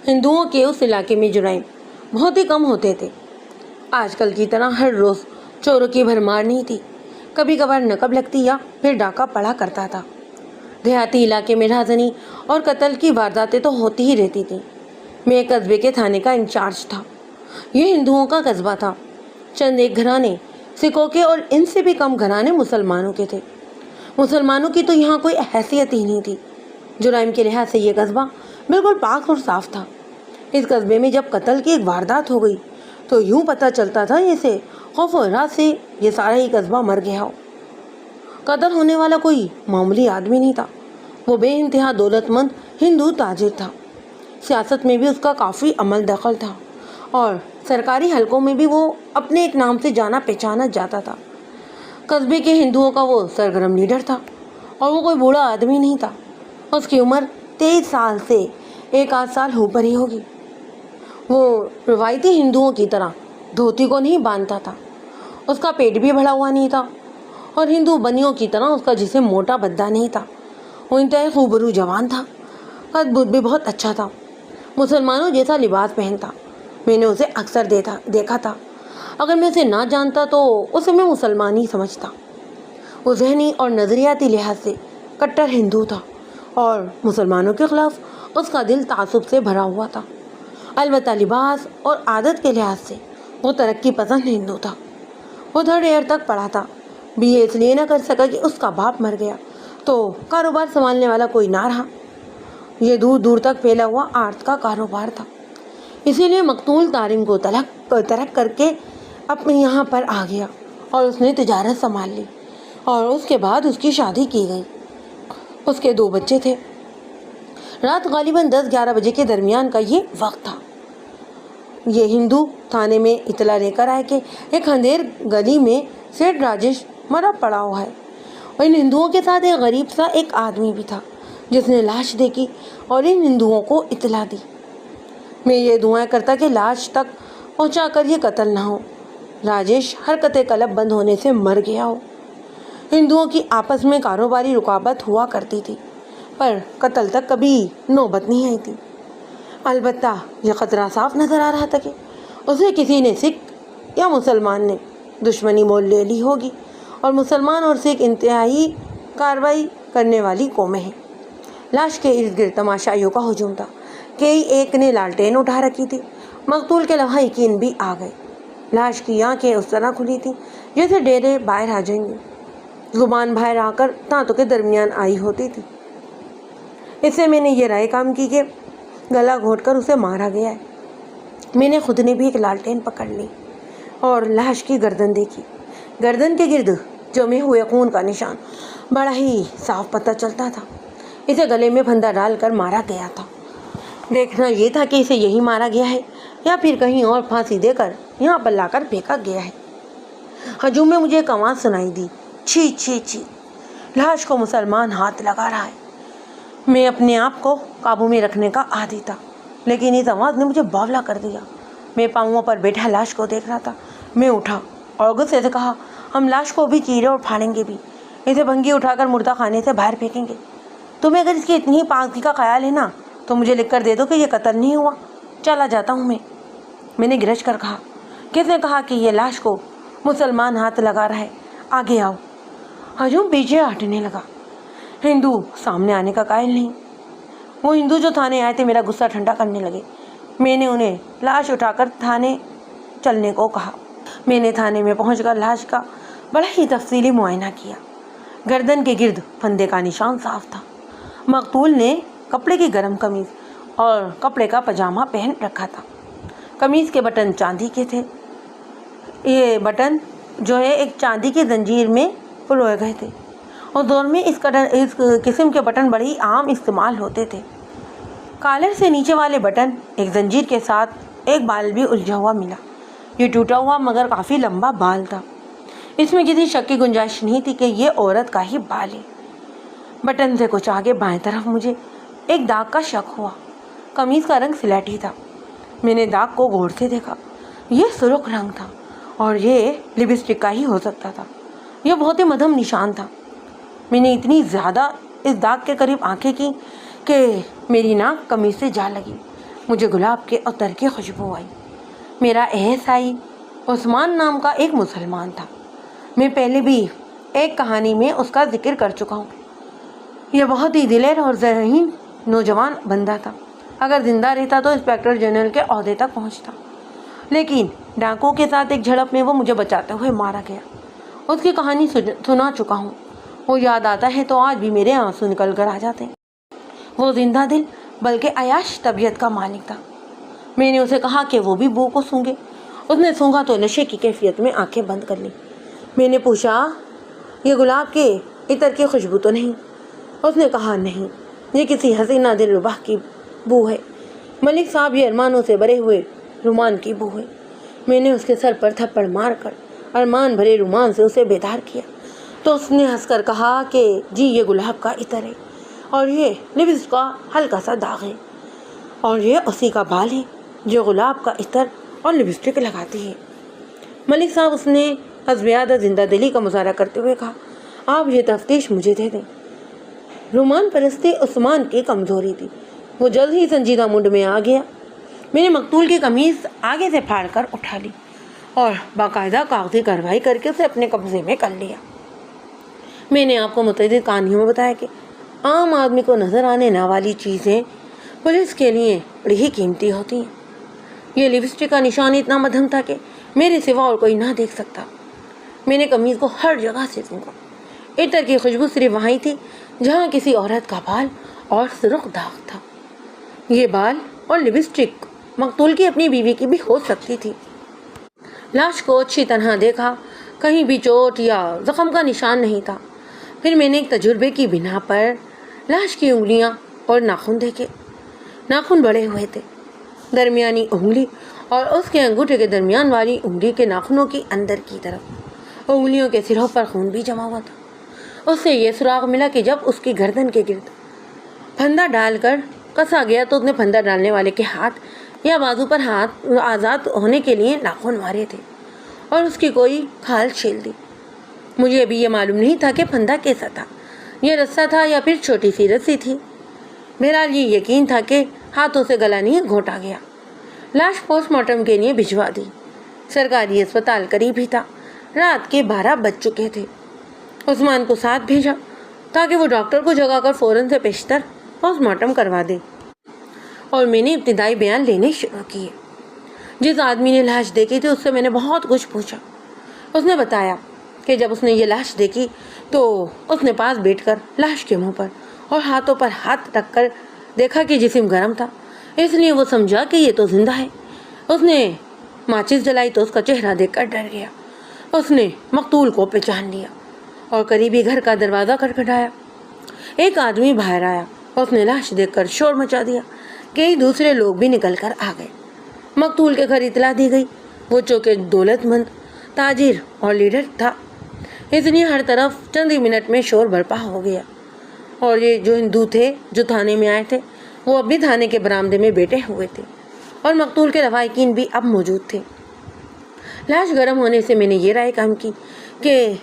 ہندوؤں کے اس علاقے میں جرائم بہت ہی کم ہوتے تھے. آج کل کی طرح ہر روز چوروں کی بھرمار نہیں تھی. کبھی کبھار نقب لگتی یا پھر ڈاکہ پڑا کرتا تھا. دیہاتی علاقے میں رہزنی اور قتل کی وارداتیں تو ہوتی ہی رہتی تھیں. میں ایک قصبے کے تھانے کا انچارج تھا. یہ ہندوؤں کا قصبہ تھا. چند ایک گھرانے سکھوں کے اور ان سے بھی کم گھرانے مسلمانوں کے تھے. مسلمانوں کی تو یہاں کوئی حیثیت ہی نہیں تھی. جرائم کے لحاظ سے یہ قصبہ بالکل پاک اور صاف تھا. اس قصبے میں جب قتل کی ایک واردات ہو گئی تو یوں پتہ چلتا تھا جیسے خوف و رعب سے یہ سارا ہی قصبہ مر گیا ہو. قتل ہونے والا کوئی معمولی آدمی نہیں تھا. وہ بے انتہا دولت مند ہندو تاجر تھا. سیاست میں بھی اس کا کافی عمل دخل تھا اور سرکاری حلقوں میں بھی وہ اپنے ایک نام سے جانا پہچانا جاتا تھا. قصبے کے ہندوؤں کا وہ سرگرم لیڈر تھا اور وہ کوئی بوڑھا آدمی نہیں تھا. اس کی عمر 23 سال سے ایک آدھ سال اوپر ہی ہوگی. وہ روایتی ہندوؤں کی طرح دھوتی کو نہیں باندھتا تھا. اس کا پیٹ بھی بڑھا ہوا نہیں تھا اور ہندو بنیوں کی طرح اس کا جسم موٹا بدا نہیں تھا. وہ انتہائی خوبرو جوان تھا. قد بھی بہت اچھا تھا. مسلمانوں جیسا لباس پہنتا. میں نے اسے اکثر دیکھا تھا. اگر میں اسے نہ جانتا تو اسے میں مسلمان ہی سمجھتا. وہ ذہنی اور نظریاتی لحاظ سے کٹر ہندو تھا اور مسلمانوں کے خلاف اس کا دل تعصب سے بھرا ہوا تھا. البتہ لباس اور عادت کے لحاظ سے وہ ترقی پسند ہندو تھا. وہ 3rd ایئر تک پڑھا تھا. BA اس لیے نہ کر سکا کہ اس کا باپ مر گیا تو کاروبار سنبھالنے والا کوئی نہ رہا. یہ دور دور تک پھیلا ہوا آرٹ کا کاروبار تھا. اسی لیے مقتول تعلیم کو ترک کر کے اپنے یہاں پر آ گیا اور اس نے تجارت سنبھال لی اور اس کے بعد اس کی شادی کی گئی. اس کے 2 بچے تھے. رات غالباً 10-11 بجے کے درمیان کا یہ وقت تھا. یہ ہندو تھانے میں اطلاع لے کر آئے کہ ایک اندھیر گلی میں سیٹھ راجیش مرا پڑا ہوا ہے. اور ان ہندوؤں کے ساتھ ایک غریب سا ایک آدمی بھی تھا جس نے لاش دیکھی اور ان ہندوؤں کو اطلاع دی. میں یہ دعائیں کرتا کہ لاش تک پہنچا کر یہ قتل نہ ہو. راجیش حرکت قلب بند ہونے سے مر گیا ہو. ہندوؤں کی آپس میں کاروباری رکاوٹ ہوا کرتی تھی پر قتل تک کبھی نوبت نہیں آئی تھی. البتہ یہ خطرہ صاف نظر آ رہا تھا کہ اسے کسی نے سکھ یا مسلمان نے دشمنی مول لے لی ہوگی اور مسلمان اور سکھ انتہائی کارروائی کرنے والی قومیں ہیں. لاش کے ارد گرد تماشائیوں کا ہجوم تھا. کئی ایک نے لالٹین اٹھا رکھی تھی. مقتول کے لمحہ یقین بھی آ گئے. لاش کی آنکھیں اس طرح کھلی تھیں جیسے ڈیرے باہر آ جائیں گے. زبان باہر آ کر دانتوں کے درمیان آئی ہوتی تھی. اس سے میں نے یہ رائے کام کی کہ گلا گھونٹ کر اسے مارا گیا ہے. میں نے خود نے بھی ایک لالٹین پکڑ لی اور لاش کی گردن دیکھی. گردن کے گرد جمے ہوئے خون کا نشان بڑا ہی صاف پتہ چلتا تھا. اسے گلے میں پھندا ڈال کر مارا گیا تھا. دیکھنا یہ تھا کہ اسے یہی مارا گیا ہے یا پھر کہیں اور پھانسی دے کر یہاں پر لا کر پھینکا گیا ہے. ہجوم میں مجھے ایک آواز سنائی دی. چھی چھی چھی. لاش کو مسلمان ہاتھ لگا رہا ہے. میں اپنے آپ کو قابو میں رکھنے کا عادی تھا لیکن اس آواز نے مجھے باولا کر دیا. میں پاؤں پر بیٹھا لاش کو دیکھ رہا تھا. میں اٹھا اور غصے سے کہا, ہم لاش کو بھی چیرے اور پھاڑیں گے بھی. اسے بھنگی اٹھا کر مردہ خانے سے باہر پھینکیں گے. تمہیں اگر اس کی اتنی پاکی کا خیال ہے نا تو مجھے لکھ کر دے دو کہ یہ قتل نہیں ہوا. چلا جاتا ہوں میں نے گرج کر کہا. کس نے کہا کہ یہ لاش کو مسلمان ہاتھ لگا رہا ہے؟ آگے آؤ. ہجوم پیچھے ہٹنے لگا. ہندو سامنے آنے کا قائل نہیں. وہ ہندو جو تھانے آئے تھے میرا غصہ ٹھنڈا کرنے لگے. میں نے انہیں لاش اٹھا کر تھانے چلنے کو کہا. میں نے تھانے میں پہنچ کر لاش کا بڑا ہی تفصیلی معائنہ کیا. گردن کے گرد پھندے کا نشان صاف تھا. مقتول نے کپڑے کی گرم قمیض اور کپڑے کا پاجامہ پہن رکھا تھا. قمیض کے بٹن چاندی کے تھے. یہ بٹن جو ہے ایک چاندی کی زنجیر میں پروئے گئے تھے. اس دور میں اس قسم کے بٹن بڑے ہی عام استعمال ہوتے تھے. کالر سے نیچے والے بٹن ایک زنجیر کے ساتھ ایک بال بھی الجھا ہوا ملا. یہ ٹوٹا ہوا مگر کافی لمبا بال تھا. اس میں کسی شک کی گنجائش نہیں تھی کہ یہ عورت کا ہی بال ہے. بٹن سے کچھ آگے بائیں طرف مجھے ایک داغ کا شک ہوا. قمیض کا رنگ سلیٹی تھا. میں نے داغ کو غور سے دیکھا. یہ سرخ رنگ تھا اور یہ لپسٹک کا ہی ہو سکتا تھا. یہ بہت ہی مدھم نشان تھا. میں نے اتنی زیادہ اس داغ کے قریب آنکھیں کی کہ میری ناک قمیض سے جا لگی. مجھے گلاب کے عطر کی خوشبو آئی۔ میرا احسائی عثمان نام کا ایک مسلمان تھا۔ میں پہلے بھی ایک کہانی میں اس کا ذکر کر چکا ہوں۔ یہ بہت ہی دلیر اور ذہین نوجوان بندہ تھا۔ اگر زندہ رہتا تو انسپکٹر جنرل کے عہدے تک پہنچتا، لیکن ڈاکوؤں کے ساتھ ایک جھڑپ میں وہ مجھے بچاتے ہوئے مارا گیا۔ اس کی کہانی سنا چکا ہوں۔ وہ یاد آتا ہے تو آج بھی میرے آنسو نکل کر آ جاتے ہیں۔ وہ زندہ دل بلکہ عیاش طبیعت کا مالک تھا۔ میں نے اسے کہا کہ وہ بھی بو کو سونگے۔ اس نے سونگا تو نشے کی کیفیت میں آنکھیں بند کر لی۔ میں نے پوچھا، یہ گلاب کے عطر کی خوشبو تو نہیں؟ اس نے کہا، نہیں، یہ کسی حسینہ دلربا کی بو ہے۔ ملک صاحب، یہ ارمانوں سے بھرے ہوئے رومان کی بو ہے۔ میں نے اس کے سر پر تھپڑ مار کر ارمان بھرے رومان سے اسے بیدار کیا تو اس نے ہنس کر کہا کہ جی، یہ گلاب کا عطر ہے، اور یہ لپس کا ہلکا سا داغ ہے، اور یہ اسی کا بال ہے جو گلاب کا عطر اور لپسٹک لگاتی ہے۔ ملک صاحب، اس نے حسب عادت زندہ دلی کا مظاہرہ کرتے ہوئے کہا، آپ یہ تفتیش مجھے دے دیں۔ رومان پرستی عثمان کی کمزوری تھی۔ وہ جلد ہی سنجیدہ موڈ میں آ گیا۔ میں نے مقتول کی قمیض آگے سے پھاڑ کر اٹھا لی اور باقاعدہ کاغذی کارروائی کر کے اسے اپنے قبضے میں کر لیا۔ میں نے آپ کو متعدد کہانیوں میں بتایا کہ عام آدمی کو نظر آنے نہ والی چیزیں پولیس کے لیے بڑی ہی قیمتی ہوتی ہیں۔ یہ لپسٹک کا نشان اتنا مدھم تھا کہ میرے سوا اور کوئی نہ دیکھ سکتا۔ میں نے قمیض کو ہر جگہ سے سونگا۔ عطر کی خوشبو صرف وہیں تھی جہاں کسی عورت کا بال اور سرخ داغ تھا۔ یہ بال اور لپسٹک مقتول کی اپنی بیوی کی بھی ہو سکتی تھی۔ لاش کو اچھی طرح دیکھا، کہیں بھی چوٹ یا زخم کا نشان نہیں تھا۔ پھر میں نے ایک تجربے کی بنا پر لاش کی انگلیاں اور ناخن دیکھے۔ ناخن بڑے ہوئے تھے۔ درمیانی انگلی اور اس کے انگوٹھے کے درمیان والی انگلی کے ناخنوں کی اندر کی طرف انگلیوں کے سروں پر خون بھی جمع ہوا تھا۔ اس سے یہ سراغ ملا کہ جب اس کی گردن کے گرد پھندا ڈال کر کسا گیا تو اس نے پھندا ڈالنے والے کے ہاتھ یا بازو پر ہاتھ آزاد ہونے کے لیے ناخن مارے تھے اور اس کی کوئی کھال چھیل دی۔ مجھے ابھی یہ معلوم نہیں تھا کہ پھندا کیسا تھا، یہ رسا تھا یا پھر چھوٹی سی رسی تھی۔ بہرحال یہ یقین تھا کہ ہاتھوں سے گلا نہیں گھونٹا گیا۔ لاش پوسٹ مارٹم کے لیے بھجوا دی۔ سرکاری اسپتال قریب ہی تھا۔ رات کے 12 بج چکے تھے۔ عثمان کو ساتھ بھیجا تاکہ وہ ڈاکٹر کو جگا کر فوراً سے پیشتر پوسٹ مارٹم کروا دے، اور میں نے ابتدائی بیان لینے شروع کیے۔ جس آدمی نے لاش دیکھی تھی اس سے میں نے بہت کچھ پوچھا۔ اس نے بتایا کہ جب اس نے یہ لاش دیکھی تو اس نے پاس بیٹھ کر لاش کے منہ پر اور ہاتھوں پر ہاتھ رکھ کر دیکھا کہ جسم گرم تھا، اس لیے وہ سمجھا کہ یہ تو زندہ ہے۔ اس نے ماچس جلائی تو اس کا چہرہ دیکھ کر ڈر گیا۔ اس نے مقتول کو پہچان لیا اور قریبی گھر کا دروازہ کھٹکھٹایا۔ ایک آدمی باہر آیا۔ اس نے لاش دیکھ کر شور مچا دیا۔ کئی دوسرے لوگ بھی نکل کر آ گئے۔ مقتول کے گھر اطلاع دی گئی۔ وہ چونکہ دولت مند تاجر اور لیڈر تھا، اس لیے ہر طرف چند ہی منٹ میں شور برپا ہو گیا، اور یہ جو ہندو تھے جو تھانے میں آئے تھے وہ اب بھی تھانے کے برآمدے میں بیٹھے ہوئے تھے، اور مقتول کے روائقین بھی اب موجود تھے۔ لاش گرم ہونے سے میں نے یہ رائے قائم کی کہ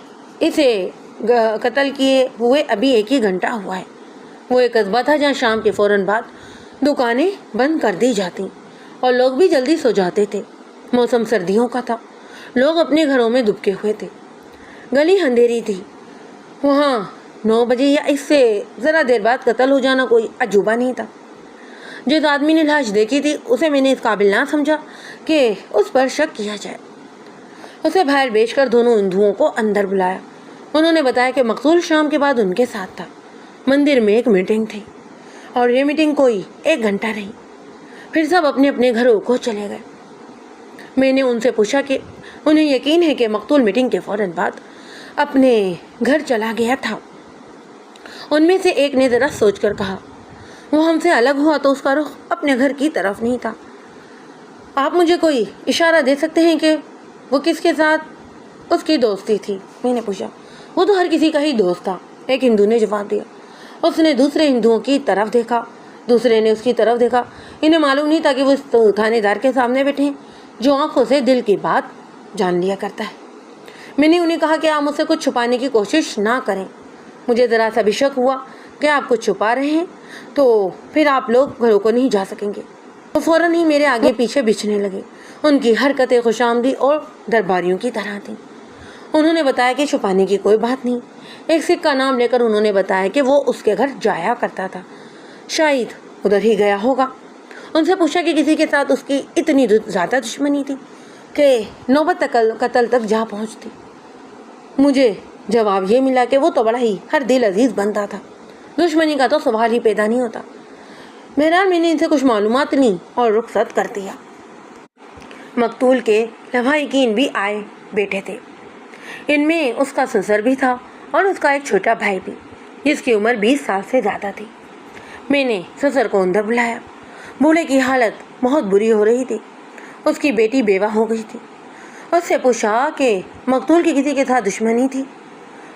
اسے قتل کیے ہوئے ابھی 1 ہی گھنٹہ ہوا ہے۔ وہ ایک قصبہ تھا جہاں شام کے فوراً بعد دکانیں بند کر دی جاتی اور لوگ بھی جلدی سو جاتے تھے۔ موسم سردیوں کا تھا۔ لوگ اپنے گھروں میں دبکے ہوئے تھے۔ گلی اندھیری تھی۔ وہاں 9 بجے یا اس سے ذرا دیر بعد قتل ہو جانا کوئی عجوبہ نہیں تھا۔ جس آدمی نے لاش دیکھی تھی اسے میں نے اس قابل نہ سمجھا کہ اس پر شک کیا جائے۔ اسے باہر بیچ کر دونوں ہندوؤں کو اندر بلایا۔ انہوں نے بتایا کہ مقتول شام کے بعد ان کے ساتھ تھا۔ مندر میں ایک میٹنگ تھی اور یہ میٹنگ کوئی 1 گھنٹہ رہی، پھر سب اپنے اپنے گھروں کو چلے گئے۔ میں نے ان سے پوچھا کہ انہیں یقین ہے کہ مقتول میٹنگ کے فوراً بعد اپنے گھر چلا گیا تھا۔ ان میں سے ایک نے ذرا سوچ کر کہا، وہ ہم سے الگ ہوا تو اس کا رخ اپنے گھر کی طرف نہیں تھا۔ آپ مجھے کوئی اشارہ دے سکتے ہیں کہ وہ کس کے ساتھ اس کی دوستی تھی؟ میں نے پوچھا۔ وہ تو ہر کسی کا ہی دوست تھا، ایک ہندو نے جواب دیا۔ اس نے دوسرے ہندوؤں کی طرف دیکھا، دوسرے نے اس کی طرف دیکھا۔ انہیں معلوم نہیں تھا کہ وہ اس تھانے دار کے سامنے بیٹھے ہیں جو آنکھوں سے دل کی بات جان لیا کرتا ہے۔ میں نے انہیں کہا کہ آپ مجھ سے کچھ چھپانے کی کوشش نہ کریں۔ مجھے ذرا سا بھی شک ہوا کہ آپ کچھ چھپا رہے ہیں تو پھر آپ لوگ گھروں کو نہیں جا سکیں گے۔ وہ فوراً ہی میرے آگے پیچھے بچھنے لگے۔ ان کی حرکتیں خوش آمدید اور درباریوں کی طرح تھیں۔ انہوں نے بتایا کہ چھپانے کی کوئی بات نہیں۔ ایک سکھ کا نام لے کر انہوں نے بتایا کہ وہ اس کے گھر جایا کرتا تھا، شاید ادھر ہی گیا ہوگا۔ ان سے پوچھا کہ کسی کے ساتھ اس کی اتنی زیادہ دشمنی تھی کہ نوبت قتل تک جا پہنچتی۔ مجھے جواب یہ ملا کہ وہ تو بڑا ہی ہر دل عزیز بنتا تھا، دشمنی کا تو سوال ہی پیدا نہیں ہوتا۔ بہرحال میں نے ان سے کچھ معلومات لی اور رخصت کر دیا۔ مقتول کے لواحقین بھی آئے بیٹھے تھے۔ ان میں اس کا سسر بھی تھا اور اس کا ایک چھوٹا بھائی بھی، جس کی عمر 20 سال سے زیادہ تھی۔ میں نے سسر کو اندر بلایا۔ بوڑھے کی حالت بہت بری ہو رہی تھی۔ اس کی بیٹی بیوہ ہو گئی تھی۔ اس سے پوچھا کہ مقتول کی کسی کے ساتھ دشمنی تھی۔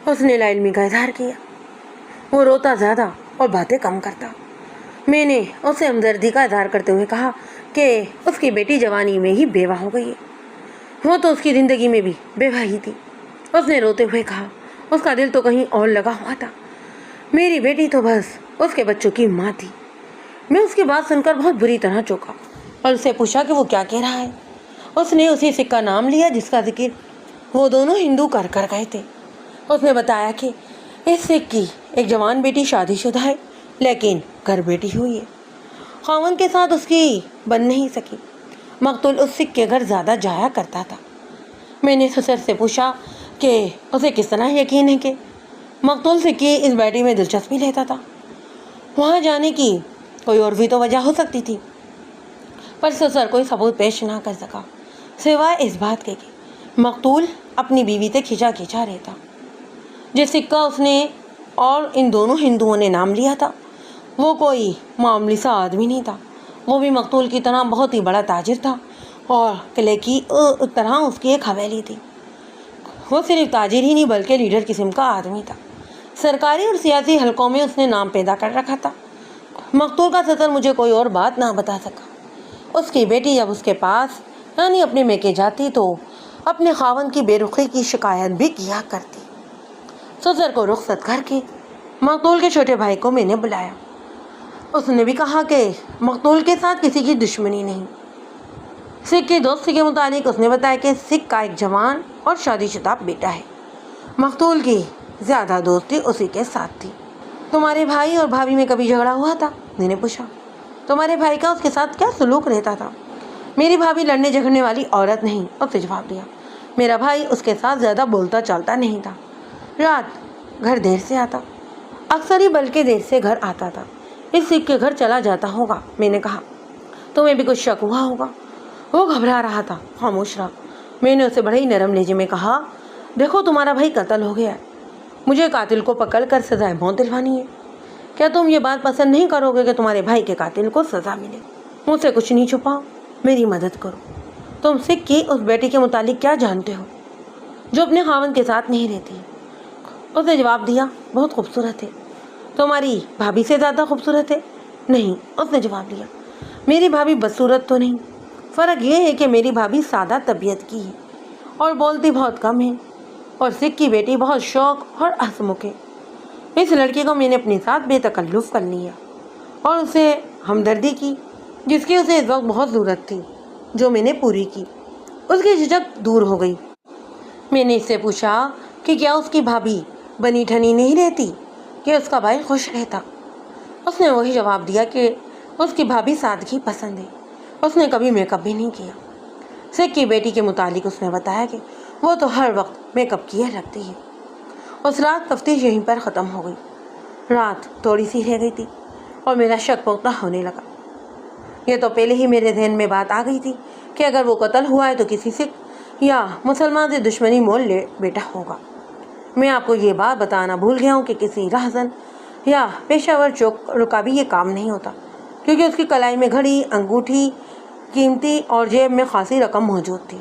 اس نے لا علمی کا اظہار کیا۔ وہ روتا زیادہ اور باتیں کم کرتا۔ میں نے اسے ہمدردی کا اظہار کرتے ہوئے کہا کہ اس کی بیٹی جوانی میں ہی بیوہ ہو گئی ہے، وہ تو اس کی زندگی میں بھی بیوہ ہی تھی۔ اس نے روتے ہوئے کہا اس کا دل تو کہیں اور لگا ہوا تھا، میری بیٹی تو بس اس کے بچوں کی ماں تھی۔ میں اس کی بات سن کر بہت بری طرح چونکا اور اسے پوچھا کہ وہ کیا کہہ رہا ہے۔ اس نے اسی سکھ کا نام لیا جس کا ذکر وہ دونوں ہندو کر گئے تھے۔ اس نے بتایا کہ اس سکھ کی ایک جوان بیٹی شادی شدہ ہے، لیکن گھر بیٹی ہوئی ہے۔ خاوند کے ساتھ اس کی بن نہیں سکی۔ مقتول اس سکھ کے گھر زیادہ جایا کرتا تھا۔ میں نے سسر سے پوچھا کہ اسے کس طرح یقین ہے کہ مقتول سکھ کی اس بیٹی میں دلچسپی لیتا تھا۔ وہاں جانے کی کوئی اور بھی تو وجہ ہو سکتی تھی، پر سسر کوئی ثبوت پیش نہ کر سکا سوائے اس بات کے کہ مقتول اپنی بیوی سے کھینچا رہتا۔ جس سکھ کا اس نے اور ان دونوں ہندوؤں نے نام لیا تھا وہ کوئی معمولی سا آدمی نہیں تھا، وہ بھی مقتول کی طرح بہت ہی بڑا تاجر تھا اور قلعے کی طرح اس کی ایک حویلی تھی۔ وہ صرف تاجر ہی نہیں بلکہ لیڈر قسم کا آدمی تھا۔ سرکاری اور سیاسی حلقوں میں اس نے نام پیدا کر رکھا تھا۔ مقتول کا سسر مجھے کوئی اور بات نہ بتا سکا۔ اس کی بیٹی جب اس کے پاس یعنی اپنے میکے جاتی تو اپنے خاوند کی بے رخی کی شکایت بھی کیا کرتی۔ سسر کو رخصت کر کے مقتول کے چھوٹے بھائی کو میں نے بلایا۔ اس نے بھی کہا کہ مقتول کے ساتھ کسی کی دشمنی نہیں۔ سکھ کی دوستی کے متعلق اس نے بتایا کہ سکھ کا ایک جوان اور شادی شدہ بیٹا ہے۔ مقتول کی زیادہ دوستی اسی کے ساتھ تھی۔ تمہارے بھائی اور بھابھی میں کبھی جھگڑا ہوا تھا؟ میں نے پوچھا۔ تمہارے بھائی کا اس کے ساتھ کیا سلوک رہتا تھا؟ میری بھابھی لڑنے جھگڑنے والی عورت نہیں، اس نے جواب دیا۔ میرا بھائی اس کے ساتھ زیادہ بولتا چالتا نہیں تھا۔ رات گھر دیر سے آتا، اکثر ہی بلکہ دیر سے گھر آتا تھا۔ اس سکھ کے گھر چلا جاتا ہوگا، میں نے کہا۔ تمہیں بھی کچھ شک ہوا ہوگا؟ وہ گھبرا رہا تھا، خاموش رہا۔ میں نے اسے بڑے ہی نرم لہجے میں کہا، دیکھو تمہارا بھائی قتل ہو گیا ہے، مجھے قاتل کو پکڑ کر سزائے موت دلوانی ہے۔ کیا تم یہ بات پسند نہیں کرو گے کہ تمہارے بھائی کے قاتل کو سزا ملے؟ مجھ سے کچھ نہیں چھپاؤ، میری مدد کرو۔ تم سکھ کی اس بیٹی کے متعلق کیا جانتے ہو جو اپنے خاوند کے ساتھ نہیں رہتی؟ اس نے جواب دیا، بہت خوبصورت ہے۔ تمہاری بھابھی سے زیادہ خوبصورت ہے؟ نہیں، اس نے جواب دیا، میری بھابھی بدصورت تو نہیں، فرق یہ ہے کہ میری بھابھی سادہ طبیعت کی ہے اور بولتی بہت کم ہے، اور سکھ کی بیٹی بہت شوق اور ہنسمکھ ہے۔ اس لڑکی کو میں نے اپنے ساتھ بے تکلف کر لیا اور اسے ہمدردی کی جس کی اسے اس وقت بہت ضرورت تھی، جو میں نے پوری کی۔ اس کی جھجک دور ہو گئی۔ میں نے اس سے پوچھا کہ کیا اس کی بھابھی بنی ٹھنی نہیں رہتی کہ اس کا بھائی خوش رہتا؟ اس نے وہی جواب دیا کہ اس کی بھابھی سادگی پسند ہے، اس نے کبھی میک اپ بھی نہیں کیا۔ سکھ کی بیٹی کے متعلق اس نے بتایا کہ وہ تو ہر وقت میک اپ کیے رکھتی ہے۔ اس رات تفتیش یہیں پر ختم ہو گئی۔ رات تھوڑی سی رہ گئی تھی اور میرا شک پختہ ہونے لگا۔ یہ تو پہلے ہی میرے ذہن میں بات آ گئی تھی کہ اگر وہ قتل ہوا ہے تو کسی سکھ یا مسلمان سے دشمنی مول لے بیٹا ہوگا۔ میں آپ کو یہ بات بتانا بھول گیا ہوں کہ کسی راہزن یا پیشہ ور چوک کا بھی یہ کام نہیں ہوتا، کیونکہ اس کی کلائی میں گھڑی، انگوٹھی، قیمتی اور جیب میں خاصی رقم موجود تھی،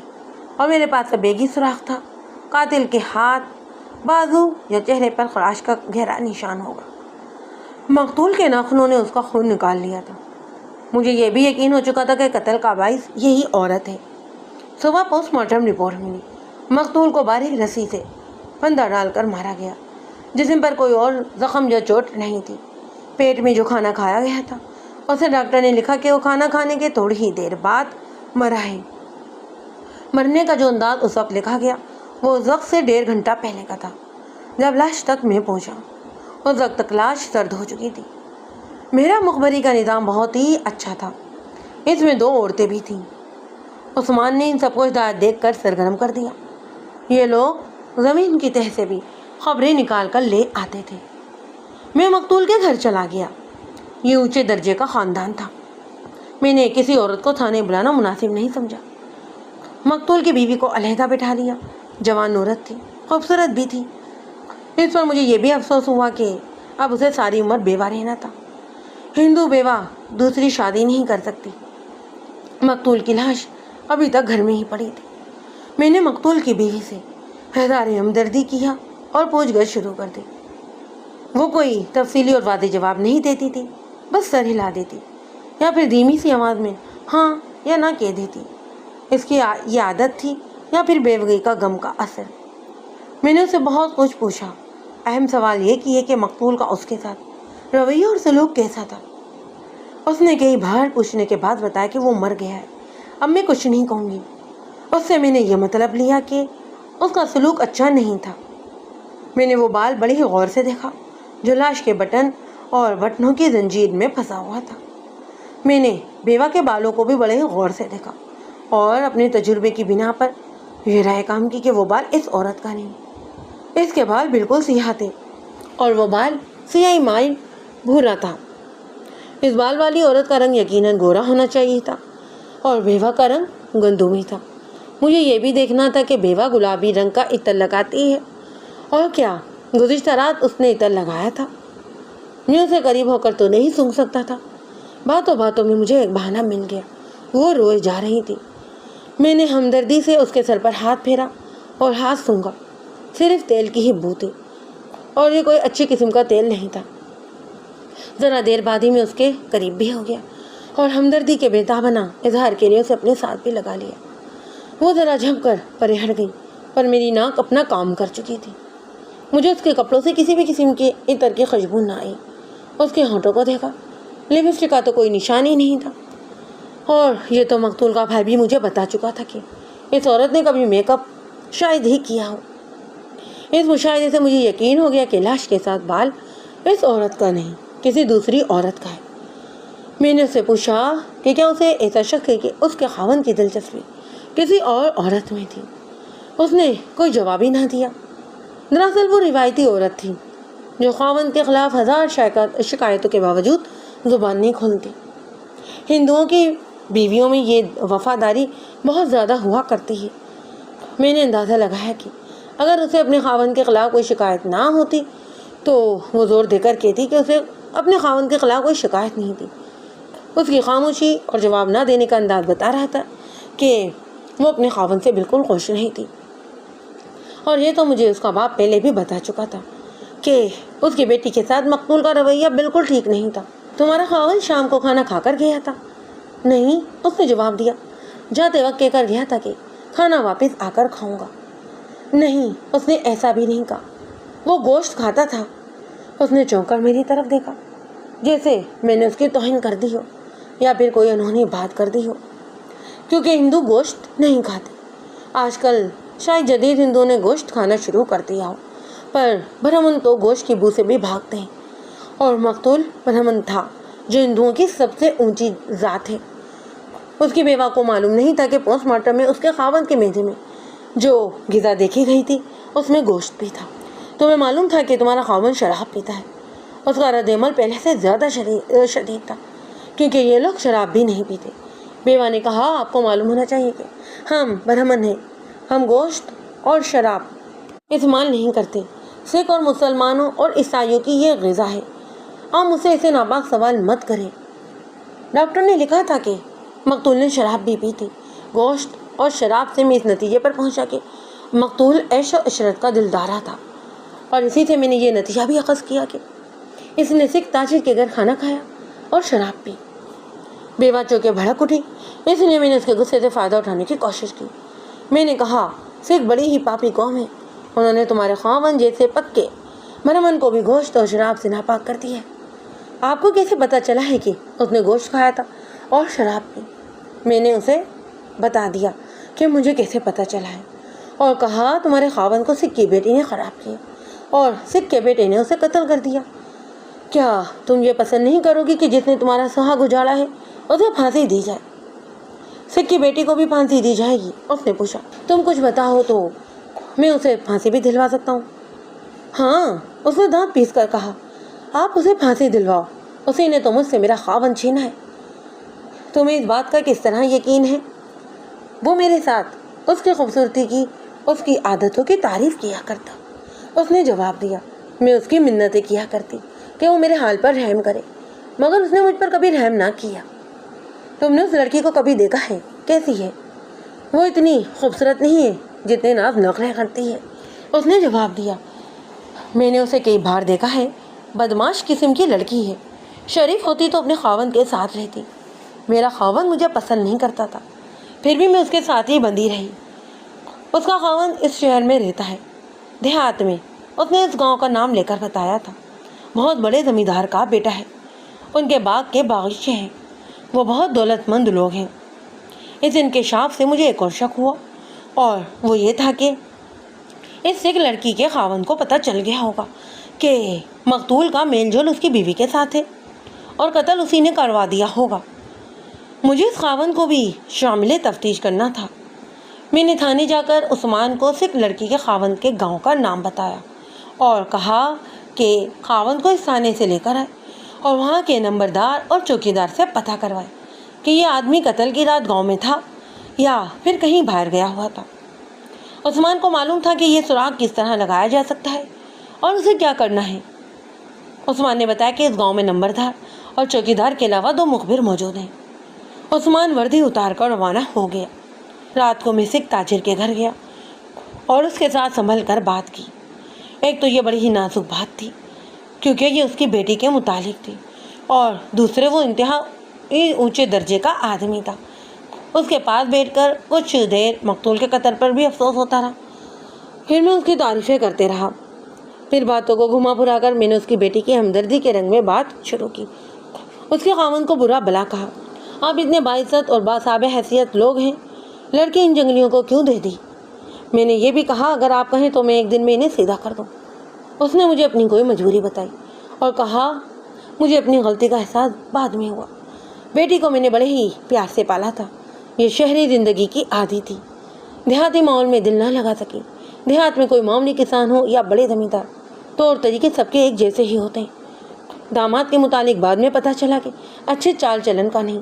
اور میرے پاس بیگی سوراخ تھا۔ قاتل کے ہاتھ، بازو یا چہرے پر خراش کا گہرا نشان ہوگا۔ مقتول کے ناخنوں نے اس کا خون نکال لیا تھا۔ مجھے یہ بھی یقین ہو چکا تھا کہ قتل کا باعث یہی عورت ہے۔ صبح پوسٹ مارٹم رپورٹ ملی۔ مقتول کو باریک رسی سے پھندا ڈال کر مارا گیا۔ جسم پر کوئی اور زخم یا چوٹ نہیں تھی۔ پیٹ میں جو کھانا کھایا گیا تھا اسے ڈاکٹر نے لکھا کہ وہ کھانا کھانے کے تھوڑی ہی دیر بعد مرا ہے۔ مرنے کا جو انداز اس وقت لکھا گیا وہ اس وقت سے 1.5 گھنٹہ پہلے کا تھا جب لاش تک میں پہنچا۔ اس وقت تک لاش سرد ہو چکی تھی۔ میرا مخبری کا نظام بہت ہی اچھا تھا، اس میں 2 عورتیں بھی تھیں۔ عثمان نے ان سب کو ہدایت دیکھ کر سرگرم کر دیا۔ یہ لوگ زمین کی تہ سے بھی خبریں نکال کر لے آتے تھے۔ میں مقتول کے گھر چلا گیا۔ یہ اونچے درجے کا خاندان تھا۔ میں نے کسی عورت کو تھانے بلانا مناسب نہیں سمجھا۔ مقتول کی بیوی کو علیحدہ بٹھا لیا۔ جوان عورت تھی، خوبصورت بھی تھی۔ اس پر مجھے یہ بھی افسوس ہوا کہ اب اسے ساری عمر بیوہ رہنا تھا۔ ہندو بیوہ دوسری شادی نہیں کر سکتی۔ مقتول کی لاش ابھی تک گھر میں ہی پڑی تھی۔ میں نے مقتول کی بیوی سے اظہار ہمدردی کیا اور پوچھ گچھ شروع کر دی۔ وہ کوئی تفصیلی اور واضح جواب نہیں دیتی تھی، بس سر ہلا دیتی یا پھر دھیمی سی آواز میں ہاں یا نہ کہہ دیتی۔ اس کی یہ عادت تھی یا پھر بیوگی کا غم کا اثر؟ میں نے اسے بہت کچھ پوچھا۔ اہم سوال یہ کیے کہ مقتول کا اس کے ساتھ رویہ اور سلوک کیسا تھا۔ اس نے کئی بار پوچھنے کے بعد بتایا کہ وہ مر گیا ہے۔ اب میں کچھ نہیں کہوں گی۔ اس سے میں نے یہ مطلب لیا کہ اس کا سلوک اچھا نہیں تھا۔ میں نے وہ بال بڑی ہی غور سے دیکھا جو لاش کے بٹن اور بٹنوں کی زنجیر میں پھنسا ہوا تھا۔ میں نے بیوہ کے بالوں کو بھی بڑے ہی غور سے دیکھا اور اپنے تجربے کی بنا پر یہ رائے کام کی کہ وہ بال اس عورت کا نہیں۔ اس کے بال بالکل سیاہ تھے اور وہ بال سیاہی مائل بھورا تھا۔ اس بال والی عورت کا رنگ یقیناً گورا ہونا چاہیے تھا اور بیوہ کا رنگ گندمی تھا۔ مجھے یہ بھی دیکھنا تھا کہ بیوہ گلابی رنگ کا عطر لگاتی ہے اور کیا گزشتہ رات اس نے عطر لگایا تھا۔ میں اسے قریب ہو کر تو نہیں سونگھ سکتا تھا۔ باتوں باتوں میں مجھے ایک بہانہ مل گیا۔ وہ روئے جا رہی تھی۔ میں نے ہمدردی سے اس کے سر پر ہاتھ پھیرا اور ہاتھ سونگھا۔ صرف تیل کی ہی بو تھی اور یہ کوئی اچھی قسم کا تیل نہیں تھا۔ ذرا دیر بعد ہی میں اس کے قریب بھی ہو گیا اور ہمدردی کے بےتابانہ اظہار کے لیے اسے اپنے ساتھ بھی لگا لیا۔ وہ ذرا جھنک کر پرے ہٹ گئی پر میری ناک اپنا کام کر چکی تھی۔ مجھے اس کے کپڑوں سے کسی بھی قسم کی عطر کی خوشبو نہ آئی۔ اس کے ہونٹوں کو دیکھا، لپسٹک کا تو کوئی نشان ہی نہیں تھا۔ اور یہ تو مقتول کا بھائی بھی مجھے بتا چکا تھا کہ اس عورت نے کبھی میک اپ شاید ہی کیا ہو۔ اس مشاہدے سے مجھے یقین ہو گیا کہ لاش کے ساتھ بال اس عورت کا نہیں، کسی دوسری عورت کا ہے۔ میں نے اس سے پوچھا کہ کیا اسے ایسا شک ہے کہ اس کے خاوند کی دلچسپی کسی اور عورت میں تھی۔ اس نے کوئی جواب ہی نہ دیا۔ دراصل وہ روایتی عورت تھی جو خاوند کے خلاف 1000 شکایتوں کے باوجود زبان نہیں کھولتی۔ ہندوؤں کی بیویوں میں یہ وفاداری بہت زیادہ ہوا کرتی ہے۔ میں نے اندازہ لگایا کہ اگر اسے اپنے خاوند کے خلاف کوئی شکایت نہ ہوتی تو وہ زور دے کر کہتی کہ اسے اپنے خاوند کے خلاف کوئی شکایت نہیں تھی۔ اس کی خاموشی اور جواب نہ دینے کا انداز بتا رہا تھا کہ وہ اپنے خاوند سے بالکل خوش نہیں تھی۔ اور یہ تو مجھے اس کا باپ پہلے بھی بتا چکا تھا کہ اس کی بیٹی کے ساتھ مقتول کا رویہ بالکل ٹھیک نہیں تھا۔ تمہارا خاوند شام کو کھانا کھا کر گیا تھا؟ نہیں، اس نے جواب دیا۔ جاتے وقت کہہ کر گیا تھا کہ کھانا واپس آ کر کھاؤں گا۔ نہیں، اس نے ایسا بھی نہیں کہا۔ وہ گوشت کھاتا تھا۔ اس نے چونک کر میری طرف دیکھا جیسے میں نے اس کی توہین کر دی ہو یا پھر کوئی انہونی بات کر دی ہو، کیونکہ ہندو گوشت نہیں کھاتے۔ آج کل شاید جدید ہندوؤں نے گوشت کھانا شروع کر دیا ہو، پر برہمن تو گوشت کی بو سے بھی بھاگتے ہیں، اور مقتول برہمن تھا جو ہندوؤں کی سب سے اونچی ذات ہے۔ اس کی بیوہ کو معلوم نہیں تھا کہ پوسٹ مارٹم میں اس کے خاوند کے معدے میں جو غذا دیکھی گئی تھی اس میں گوشت بھی تھا۔ تمہیں معلوم تھا کہ تمہارا خاوند شراب پیتا ہے۔ اس کا رد عمل پہلے سے زیادہ شدید تھا کیونکہ یہ لوگ شراب بھی نہیں پیتے۔ بیوہ نے کہا آپ کو معلوم ہونا چاہیے کہ ہم برہمن ہیں، ہم گوشت اور شراب استعمال نہیں کرتے۔ سکھ اور مسلمانوں اور عیسائیوں کی یہ غذا ہے، آپ مجھ سے ایسے ناپاک سوال مت کریں۔ ڈاکٹر نے لکھا تھا کہ مقتول نے شراب بھی پی تھی۔ گوشت اور شراب سے میں اس نتیجے پر پہنچا کہ مقتول عیش و عشرت کا دلدارہ تھا، اور اسی سے میں نے یہ نتیجہ بھی اخذ کیا کہ اس نے سکھ تاجر کے گھر کھانا کھایا اور شراب پی۔ بیوہ چونکہ بھڑک اٹھی، اس لیے میں نے اس کے غصے سے فائدہ اٹھانے کی کوشش کی۔ میں نے کہا سکھ بڑی ہی پاپی قوم ہے، انہوں نے تمہارے خاوند جیسے پکے برہمن کو بھی گوشت اور شراب سے ناپاک کر دیا ہے۔ آپ کو کیسے پتہ چلا ہے کہ اس نے گوشت کھایا تھا اور شراب پی؟ میں نے اسے بتا دیا کہ مجھے کیسے پتہ چلا ہے، اور کہا تمہارے خاوند کو سکھ کی بیٹی نے خراب کیا اور سکھ کے بیٹے نے اسے قتل کر دیا۔ کیا تم یہ پسند نہیں کرو گی کہ جس نے تمہارا سہاگ اجاڑا ہے اسے پھانسی دی جائے؟ سکھ کی بیٹی کو بھی پھانسی دی جائے گی؟ اس نے پوچھا۔ تم کچھ بتاؤ تو میں اسے پھانسی بھی دلوا سکتا ہوں۔ ہاں، اس نے دانت پیس کر کہا، آپ اسے پھانسی دلواؤ، اسی نے تو مجھ سے میرا خاوند چھینا ہے۔ تمہیں اس بات کا کس طرح یقین ہے؟ وہ میرے ساتھ اس کی خوبصورتی کی، اس کی عادتوں کی تعریف کیا کرتا۔ اس نے جواب دیا۔ میں اس کی منتیں کیا کرتی کہ وہ میرے حال پر رحم کرے، مگر اس نے مجھ پر کبھی رحم نہ کیا۔ تم نے اس لڑکی کو کبھی دیکھا ہے؟ کیسی ہے؟ وہ اتنی خوبصورت نہیں ہے جتنے ناز نخرے کرتی ہے، اس نے جواب دیا۔ میں نے اسے کئی بار دیکھا ہے، بدماش قسم کی لڑکی ہے، شریف ہوتی تو اپنے خاوند کے ساتھ رہتی۔ میرا خاوند مجھے پسند نہیں کرتا تھا، پھر بھی میں اس کے ساتھ ہی بندھی رہی۔ اس کا خاوند اس شہر میں رہتا ہے، دیہات میں۔ اس نے اس گاؤں کا نام لے کر بتایا تھا۔ بہت بڑے زمیندار کا بیٹا ہے، ان کے باغ کے باغیچے ہیں، وہ بہت دولت مند لوگ ہیں۔ اس انکشاف سے مجھے ایک اور شک ہوا، اور وہ یہ تھا کہ اس سکھ لڑکی کے خاوند کو پتہ چل گیا ہوگا کہ مقتول کا میل جول اس کی بیوی کے ساتھ ہے اور قتل اسی نے کروا دیا ہوگا۔ مجھے اس خاوند کو بھی شامل تفتیش کرنا تھا۔ میں نے تھانے جا کر عثمان کو سکھ لڑکی کے خاوند کے گاؤں کا نام بتایا اور کہا کہ خاوند کو اس تھانے سے لے کر آئے اور وہاں کے نمبردار اور چوکیدار سے پتہ کروائے کہ یہ آدمی قتل کی رات گاؤں میں تھا یا پھر کہیں باہر گیا ہوا تھا۔ عثمان کو معلوم تھا کہ یہ سراغ کس طرح لگایا جا سکتا ہے اور اسے کیا کرنا ہے۔ عثمان نے بتایا کہ اس گاؤں میں نمبردار اور چوکیدار کے علاوہ 2 مخبر موجود ہیں۔ عثمان وردی اتار کر روانہ ہو گیا۔ رات کو میں سکھ تاجر کے گھر گیا اور اس کے ساتھ سنبھل کر بات کی۔ ایک تو یہ بڑی ہی نازک بات تھی کیونکہ یہ اس کی بیٹی کے متعلق تھی، اور دوسرے وہ انتہائی اونچے درجے کا آدمی تھا۔ اس کے پاس بیٹھ کر کچھ دیر مقتول کے قتل پر بھی افسوس ہوتا رہا۔ پھر میں اس کی تعریفیں کرتے رہا۔ پھر باتوں کو گھما پھرا کر میں نے اس کی بیٹی کی ہمدردی کے رنگ میں بات شروع کی۔ اس کے خاوند کو برا بلا کہا، آپ اتنے باعزت اور باصاب حیثیت لوگ ہیں، لڑکی ان جنگلیوں کو کیوں دے دی؟ میں نے یہ بھی کہا اگر آپ کہیں تو میں ایک دن میں انہیں سیدھا کر دوں۔ اس نے مجھے اپنی کوئی مجبوری بتائی اور کہا مجھے اپنی غلطی کا احساس بعد میں ہوا۔ بیٹی کو میں نے بڑے ہی پیار سے پالا تھا، یہ شہری زندگی کی عادی تھی، دیہاتی ماحول میں دل نہ لگا سکی۔ دیہات میں کوئی معمولی کسان ہو یا بڑے زمیندار، طور طریقے سب کے ایک جیسے ہی ہوتے ہیں۔ داماد کے متعلق بعد میں پتہ چلا کہ اچھے چال چلن کا نہیں۔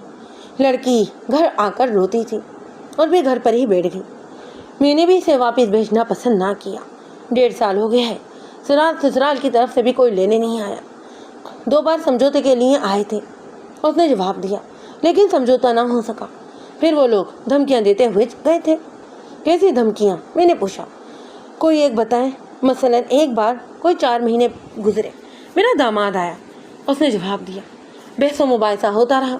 لڑکی گھر آ کر روتی تھی اور بھی گھر پر ہی بیٹھ گئی۔ میں نے بھی اسے واپس بھیجنا پسند نہ کیا۔ 1.5 سال ہو گیا ہے، سسرال کی طرف سے بھی کوئی لینے نہیں آیا۔ 2 بار سمجھوتے کے لیے آئے تھے، اس نے جواب دیا، لیکن سمجھوتا نہ ہو سکا۔ پھر وہ لوگ دھمکیاں دیتے ہوئے گئے تھے۔ کیسی دھمکیاں؟ میں نے پوچھا۔ کوئی ایک بتائیں۔ مثلاً ایک بار کوئی 4 مہینے گزرے، میرا داماد آیا، اس نے جواب دیا۔ بحث و مباحثہ ہوتا رہا۔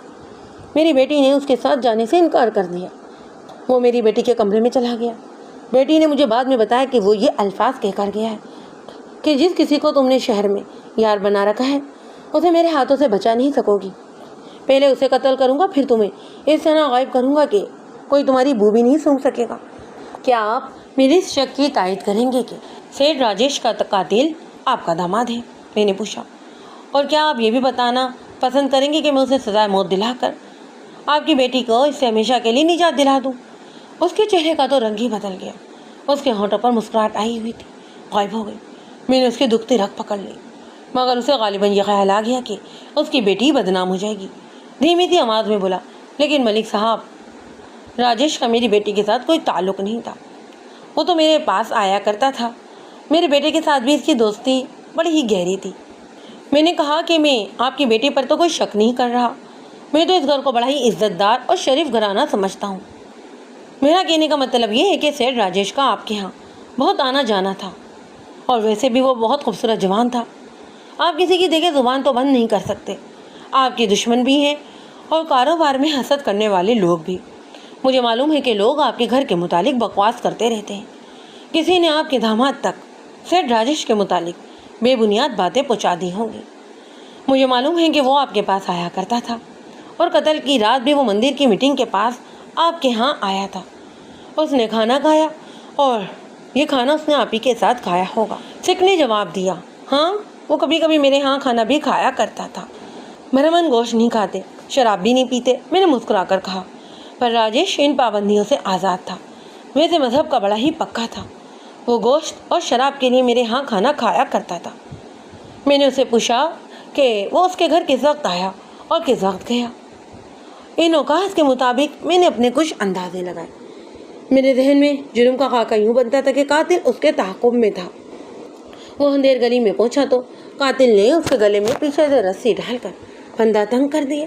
میری بیٹی نے اس کے ساتھ جانے سے انکار کر دیا۔ وہ میری بیٹی کے کمرے میں چلا گیا۔ بیٹی نے مجھے بعد میں بتایا کہ وہ یہ الفاظ کہہ کر گیا ہے کہ جس کسی کو تم نے شہر میں یار بنا رکھا ہے اسے میرے ہاتھوں سے بچا نہیں سکو گی۔ پہلے اسے قتل کروں گا، پھر تمہیں اس طرح غائب کروں گا کہ کوئی تمہاری بو بھی نہیں سونگھ سکے گا۔ کیا آپ میری اس شک کی تائید کریں گے کہ سیٹھ راجیش کا قاتل آپ کا داماد ہے؟ میں نے پوچھا۔ اور کیا آپ یہ بھی بتانا پسند کریں گے کہ میں اسے سزائے موت دلا کر آپ کی بیٹی کو اس سے ہمیشہ کے لیے نجات دلا دوں؟ اس کے چہرے کا تو رنگ ہی بدل گیا، اس کے ہونٹوں پر مسکراہٹ آئی ہوئی تھی، غائب ہو گئی۔ میں نے اس کی دکھتی رگ پکڑ لی، مگر اسے غالباً یہ خیال آ گیا کہ اس کی بیٹی بدنام ہو جائے گی۔ دھیمی سی آواز میں بولا، لیکن ملک صاحب، راجیش کا میری بیٹی کے ساتھ کوئی تعلق نہیں تھا، وہ تو میرے پاس آیا کرتا تھا۔ میرے بیٹے کے ساتھ بھی اس کی دوستی بڑی ہی گہری تھی۔ میں نے کہا کہ میں آپ کی بیٹی پر تو کوئی شک نہیں کر رہا، میں تو اس گھر کو بڑا ہی عزت دار اور شریف گھرانہ سمجھتا ہوں۔ میرا کہنے کا مطلب یہ ہے کہ سیٹھ راجیش کا آپ کے ہاں بہت آنا جانا تھا، اور ویسے بھی وہ بہت خوبصورت جوان تھا۔ آپ کسی کی دیکھے زبان تو بند نہیں کر سکتے۔ آپ کے دشمن بھی ہیں اور کاروبار میں حسد کرنے والے لوگ بھی۔ مجھے معلوم ہے کہ لوگ آپ کے گھر کے متعلق بکواس کرتے رہتے ہیں۔ کسی نے آپ کے داماد تک سیٹھ راجیش کے متعلق بے بنیاد باتیں پہنچا دی ہوں گی۔ مجھے معلوم ہے کہ وہ آپ کے پاس آیا کرتا تھا اور قتل کی رات بھی وہ مندر کی میٹنگ کے پاس آپ کے ہاں آیا تھا۔ اس نے کھانا کھایا اور یہ کھانا اس نے آپ ہی کے ساتھ کھایا ہوگا۔ سکھ نے جواب دیا، ہاں وہ کبھی کبھی میرے ہاں کھانا بھی کھایا کرتا تھا۔ برہمن گوشت نہیں کھاتے، شراب بھی نہیں پیتے، میں نے مسکرا کر کہا۔ پر راجیش ان پابندیوں سے آزاد تھا، ویسے مذہب کا بڑا ہی پکا تھا۔ وہ گوشت اور شراب کے لیے میرے ہاں کھانا کھایا کرتا تھا۔ میں نے اسے پوچھا کہ وہ اس کے گھر کس وقت آیا اور کس وقت گیا۔ ان اوقات کے مطابق میں نے اپنے کچھ اندازے لگائے۔ میرے ذہن میں جرم کا خاکہ یوں بنتا تھا کہ قاتل اس کے تعاقب میں تھا۔ وہ اندھیر گلی میں پہنچا تو قاتل نے اس کے گلے میں پیچھے سے رسی ڈال کر پھندا تنگ کر دیا،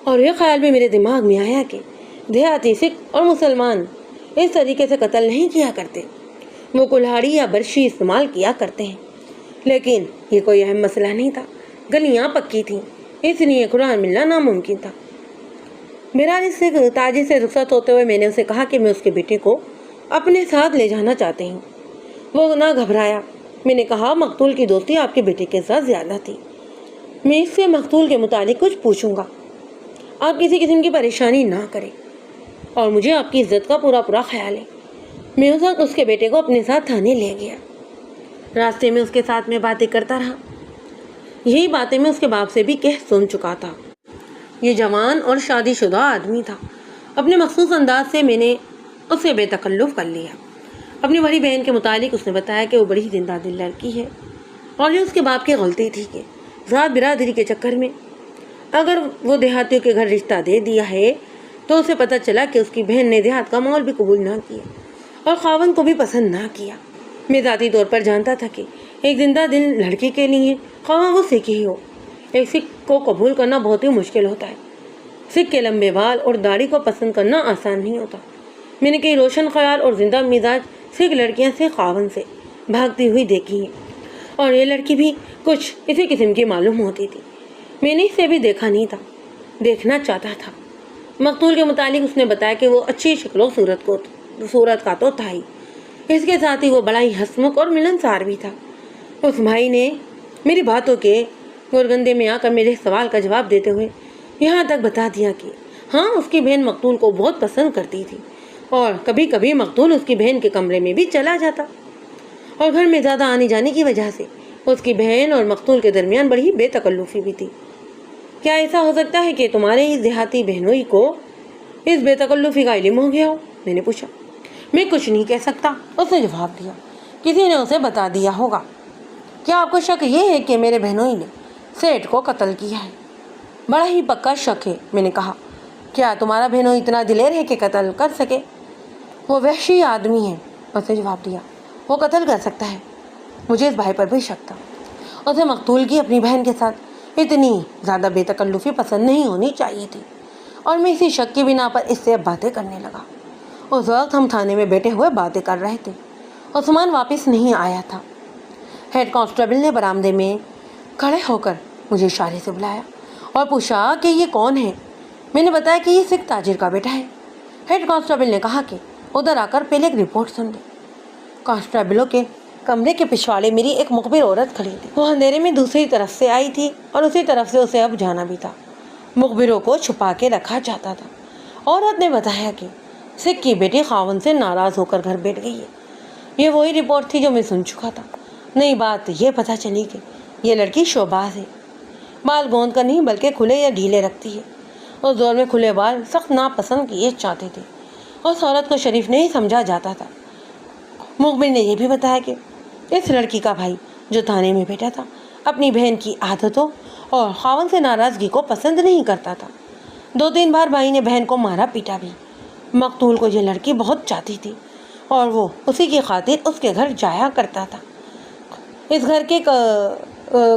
اور یہ خیال بھی میرے دماغ میں آیا کہ دیہاتی سکھ اور مسلمان اس طریقے سے قتل نہیں کیا کرتے، وہ کلہاڑی یا برشی استعمال کیا کرتے ہیں۔ لیکن یہ کوئی اہم مسئلہ نہیں تھا، گلیاں پکی تھیں، اس لیے قرآن ملنا ناممکن تھا۔ میرا سے تاجر سے رخصت ہوتے ہوئے میں نے اسے کہا کہ میں اس کے بیٹے کو اپنے ساتھ لے جانا چاہتے ہوں۔ وہ نہ گھبرایا۔ میں نے کہا، مقتول کی دوستی آپ کے بیٹے کے ساتھ زیادہ تھی، میں اس سے مقتول کے متعلق کچھ پوچھوں گا، آپ کسی قسم کی پریشانی نہ کریں، اور مجھے آپ کی عزت کا پورا خیال ہے۔ میں اس وقت اس کے بیٹے کو اپنے ساتھ تھانے لے گیا۔ راستے میں اس کے ساتھ میں باتیں کرتا رہا۔ یہی باتیں میں اس کے باپ سے بھی کہہ سن چکا تھا۔ یہ جوان اور شادی شدہ آدمی تھا۔ اپنے مخصوص انداز سے میں نے اسے بے تکلف کر لیا۔ اپنی بڑی بہن کے متعلق اس نے بتایا کہ وہ بڑی زندہ دل لڑکی ہے، اور یہ اس کے باپ کی غلطی تھی کہ ذات برادری کے چکر میں اگر وہ دیہاتیوں کے گھر رشتہ دے دیا ہے تو اسے پتہ چلا کہ اس کی بہن نے دیہات کا ماحول بھی قبول نہ کیا اور خاوند کو بھی پسند نہ کیا۔ میں ذاتی طور پر جانتا تھا کہ ایک زندہ دل لڑکی کے لیے خواہ وہ سکھ ہی ہو، ایک سکھ کو قبول کرنا بہت ہی مشکل ہوتا ہے۔ سکھ کے لمبے بال اور داڑھی کو پسند کرنا آسان نہیں ہوتا۔ میں نے کئی روشن خیال اور زندہ مزاج سکھ لڑکیاں سے خاوند سے بھاگتی ہوئی دیکھی ہیں، اور یہ لڑکی بھی کچھ اسی قسم کی معلوم ہوتی تھی۔ میں نے اسے بھی دیکھا نہیں تھا، دیکھنا چاہتا تھا۔ مقتول کے متعلق اس نے بتایا کہ وہ اچھی شکل و صورت کا تو تھا ہی، اس کے ساتھ ہی وہ بڑا ہی ہنسمکھ اور ملنسار بھی تھا۔ اس بھائی نے میری باتوں کے گورگندے میں آ کر میرے سوال کا جواب دیتے ہوئے یہاں تک بتا دیا کہ ہاں، اس کی بہن مقتول کو بہت پسند کرتی تھی، اور کبھی کبھی مقتول اس کی بہن کے کمرے میں بھی چلا جاتا، اور گھر میں زیادہ آنے جانے کی وجہ سے اس کی بہن اور مقتول کے درمیان بڑی بے تکلفی بھی تھی۔ کیا ایسا ہو سکتا ہے کہ تمہارے اس دیہاتی بہنوئی کو اس بے تکلفی کا علم ہو گیا ہو؟ میں نے پوچھا۔ میں کچھ نہیں کہہ سکتا، اس نے جواب دیا، کسی نے اسے بتا دیا ہوگا۔ کیا آپ کو شک یہ ہے کہ میرے بہنوئی نے سیٹھ کو قتل کیا ہے؟ بڑا ہی پکا شک ہے، میں نے کہا۔ کیا تمہارا بہنوئی اتنا دلیر ہے کہ قتل کر سکے؟ وہ وحشی آدمی ہے، اس نے جواب دیا، وہ قتل کر سکتا ہے۔ مجھے اس بھائی پر بھی شک تھا۔ اسے مقتول کی اپنی بہن کے ساتھ اتنی زیادہ بے تکلفی پسند نہیں ہونی چاہیے تھی، اور میں اسی شک کی بنا پر اس سے اب باتیں کرنے لگا۔ اس وقت ہم تھانے میں بیٹھے ہوئے باتیں کر رہے تھے۔ عثمان واپس نہیں آیا تھا۔ ہیڈ کانسٹیبل نے برآمدے میں کھڑے ہو کر مجھے اشارے سے بلایا اور پوچھا کہ یہ کون ہے؟ میں نے بتایا کہ یہ سکھ تاجر کا بیٹا ہے۔ ہیڈ کانسٹیبل نے کہا کہ ادھر آ کر پہلے ایک رپورٹ سن لے۔ کانسٹیبلوں کے کمرے کے پچھواڑے میری ایک مخبر عورت کھڑی تھی۔ وہ اندھیرے میں دوسری طرف سے آئی تھی اور اسی طرف سے اسے اب جانا بھی تھا۔ مخبروں کو چھپا کے رکھا جاتا تھا۔ عورت نے بتایا کہ سکھ کی بیٹی خاوند سے ناراض ہو کر گھر بیٹھ گئی ہے۔ یہ وہی رپورٹ تھی جو میں سن چکا تھا۔ نئی بات یہ پتہ چلی کہ یہ لڑکی شوباز ہے، بال گوند کر نہیں بلکہ کھلے یا ڈھیلے رکھتی ہے۔ اس دور میں کھلے بال سخت ناپسند کیے جاتے تھے، اس عورت کو شریف نہیں سمجھا جاتا تھا۔ مخبر نے یہ بھی بتایا کہ اس لڑکی کا بھائی جو تھانے میں بیٹھا تھا اپنی بہن کی عادتوں اور خاوند سے ناراضگی کو پسند نہیں کرتا تھا۔ 2-3 بار بھائی نے بہن کو مارا پیٹا بھی۔ مقتول کو یہ لڑکی بہت چاہتی تھی اور وہ اسی کی خاطر اس کے گھر جایا کرتا تھا۔ اس گھر کے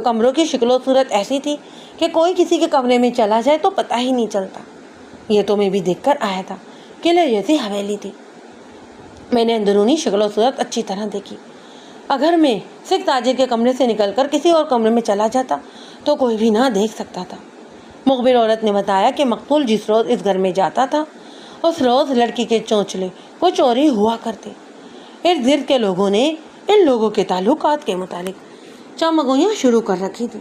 کمروں کی شکل و صورت ایسی تھی کہ کوئی کسی کے کمرے میں چلا جائے تو پتہ ہی نہیں چلتا۔ یہ تو میں بھی دیکھ کر آیا تھا، قلعے جیسی حویلی تھی۔ میں نے اندرونی شکل و صورت اچھی طرح دیکھی۔ اگر میں سکھ تاجر کے کمرے سے نکل کر کسی اور کمرے میں چلا جاتا تو کوئی بھی نہ دیکھ سکتا تھا۔ مخبر عورت نے بتایا کہ مقتول جس روز اس گھر میں جاتا تھا اس روز لڑکی کے چونچلے وہ چوری ہوا کرتے۔ ارد گرد کے لوگوں نے ان لوگوں کے تعلقات کے متعلق چمگوئیاں شروع کر رکھی تھی۔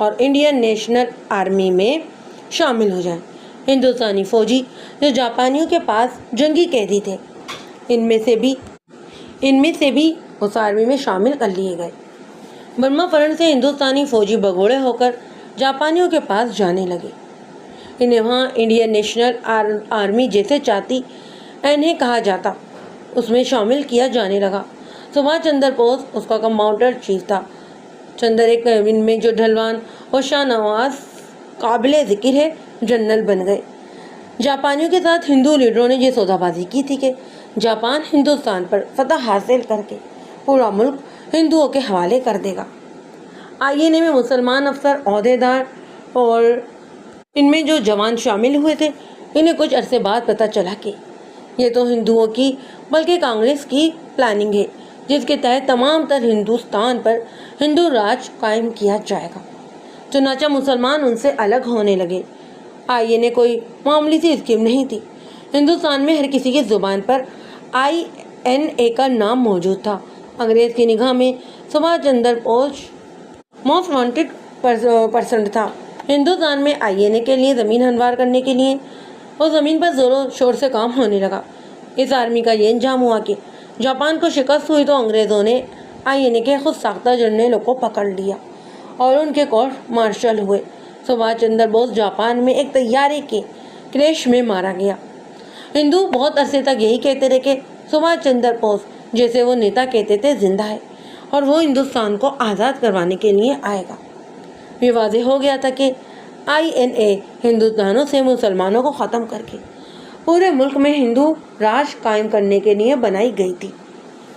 اور انڈین نیشنل آرمی میں شامل ہو جائیں۔ ہندوستانی فوجی جو جاپانیوں کے پاس جنگی قیدی تھے، ان میں سے بھی اس آرمی میں شامل کر لیے گئے۔ برما فرنٹ سے ہندوستانی فوجی بگوڑے ہو کر جاپانیوں کے پاس جانے لگے۔ انہیں وہاں انڈین نیشنل آرمی جیسے چاہتی انہیں کہا جاتا اس میں شامل کیا جانے لگا۔ سبھاش چندر بوس اس کا کمانڈر چیف تھا۔ چندر ایک ان میں جو ڈھلوان اور شاہ نواز قابل ذکر ہے جنرل بن گئے۔ جاپانیوں کے ساتھ ہندو لیڈروں نے یہ سودا بازی کی تھی کہ جاپان ہندوستان پر فتح حاصل کر کے پورا ملک ہندوؤں کے حوالے کر دے گا۔ INA میں مسلمان افسر، عہدیدار اور ان میں جو جوان شامل ہوئے تھے، انہیں کچھ عرصے بعد پتہ چلا کہ یہ تو ہندوؤں کی بلکہ کانگریس کی پلاننگ ہے، جس کے تحت تمام تر ہندوستان پر ہندو راج قائم کیا جائے گا۔ چنانچہ مسلمان ان سے الگ ہونے لگے۔ INA کوئی معمولی سی اسکیم نہیں تھی۔ ہندوستان میں ہر کسی کی زبان پر INA کا نام موجود تھا۔ انگریز کی نگاہ میں سبھاش Chandra Bose most wanted person تھا۔ ہندوستان میں INA کے لیے زمین ہموار کرنے کے لیے اس زمین پر زور و شور سے کام ہونے لگا۔ اس آرمی کا یہ انجام ہوا کہ جاپان کو شکست ہوئی تو انگریزوں نے INA کے خود ساختہ جرنیلوں کو پکڑ لیا اور ان کے کورٹ مارشل ہوئے۔ سبھاش چندر بوس جاپان میں ایک طیارے کے کریش میں مارا گیا۔ ہندو بہت عرصے تک یہی کہتے رہے کہ سبھاش چندر بوس، جیسے وہ نیتا کہتے تھے، زندہ ہے اور وہ ہندوستان کو آزاد کروانے کے لیے آئے گا۔ یہ واضح ہو گیا تھا کہ INA ہندوستانوں سے مسلمانوں کو ختم کر کے پورے ملک میں ہندو راج قائم کرنے کے لیے بنائی گئی تھی۔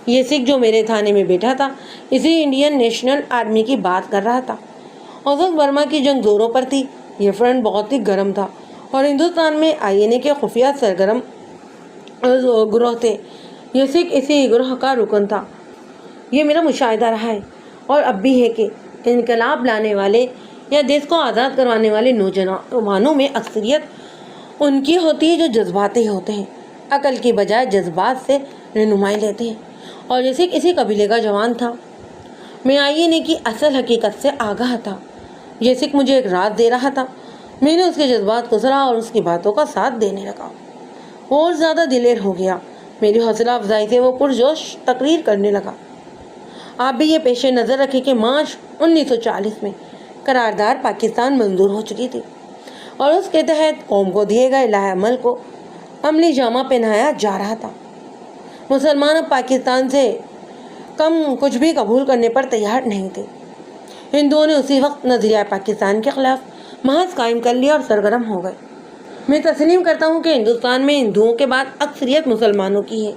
یہ سکھ جو میرے تھانے میں بیٹھا تھا، اسی انڈین نیشنل آرمی کی بات کر رہا تھا۔ اس وقت برما کی جنگ زوروں پر تھی۔ یہ فرنٹ بہت ہی گرم تھا اور ہندوستان میں INA کے خفیہ سرگرم گروہ تھے۔ یہ سکھ اسی گروہ کا رکن تھا۔ یہ میرا مشاہدہ رہا ہے اور اب بھی ہے کہ انقلاب لانے والے یا دیش کو آزاد کروانے والے نوجوانوں میں اکثریت ان کی ہوتی ہے جو جذباتی ہوتے ہیں، عقل کی بجائے جذبات سے رہنمائی لیتے ہیں، اور یہ سکھ اسی قبیلے کا جوان تھا۔ میں INA کی اصل حقیقت سے آگاہ تھا۔ یہ سکھ مجھے ایک راز دے رہا تھا۔ میں نے اس کے جذبات کو سنا اور اس کی باتوں کا ساتھ دینے لگا۔ وہ اور زیادہ دلیر ہو گیا۔ میری حوصلہ افزائی سے وہ پرجوش تقریر کرنے لگا۔ آپ بھی یہ پیش نظر رکھیں کہ مارچ 1940 میں قرارداد پاکستان منظور ہو چکی تھی اور اس کے تحت قوم کو دیے گئے لائحہ عمل کو عملی جامہ پہنایا جا رہا تھا۔ مسلمان اب پاکستان سے کم کچھ بھی قبول کرنے پر تیار نہیں تھے۔ ہندوؤں نے اسی وقت نظریہ پاکستان کے خلاف محاذ قائم کر لیا اور سرگرم ہو گئے۔ میں تسلیم کرتا ہوں کہ ہندوستان میں ہندوؤں کے بعد اکثریت مسلمانوں کی ہے،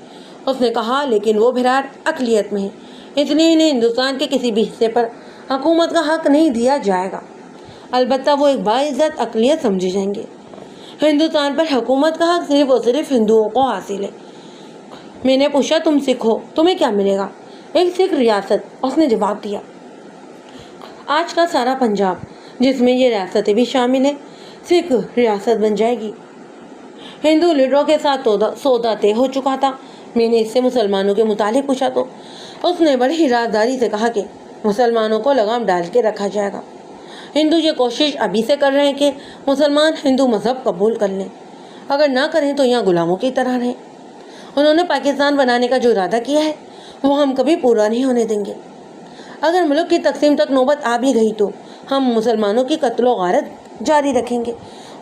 اس نے کہا، لیکن وہ بھرار اقلیت میں ہے، اس لیے انہیں ہندوستان کے کسی بھی حصے پر حکومت کا حق نہیں دیا جائے گا۔ البتہ وہ ایک باعزت اقلیت سمجھے جائیں گے۔ ہندوستان پر حکومت کا حق صرف اور صرف ہندوؤں کو حاصل ہے۔ میں نے پوچھا، تم سکھ ہو، تمہیں کیا ملے گا؟ ایک سکھ ریاست، اس نے جواب دیا۔ آج کا سارا پنجاب، جس میں یہ ریاستیں بھی شامل ہیں، سکھ ریاست بن جائے گی۔ ہندو لیڈروں کے ساتھ سودا طے ہو چکا تھا۔ میں نے اس سے مسلمانوں کے متعلق پوچھا تو اس نے بڑی ہی رازداری سے کہا کہ مسلمانوں کو لگام ڈال کے رکھا جائے گا۔ ہندو یہ کوشش ابھی سے کر رہے ہیں کہ مسلمان ہندو مذہب قبول کر لیں، اگر نہ کریں تو یہاں غلاموں کی طرح رہیں۔ انہوں نے پاکستان بنانے کا جو ارادہ کیا ہے وہ ہم کبھی پورا نہیں ہونے دیں گے۔ اگر ملک کی تقسیم تک نوبت آ بھی گئی تو ہم مسلمانوں کی قتل و غارت جاری رکھیں گے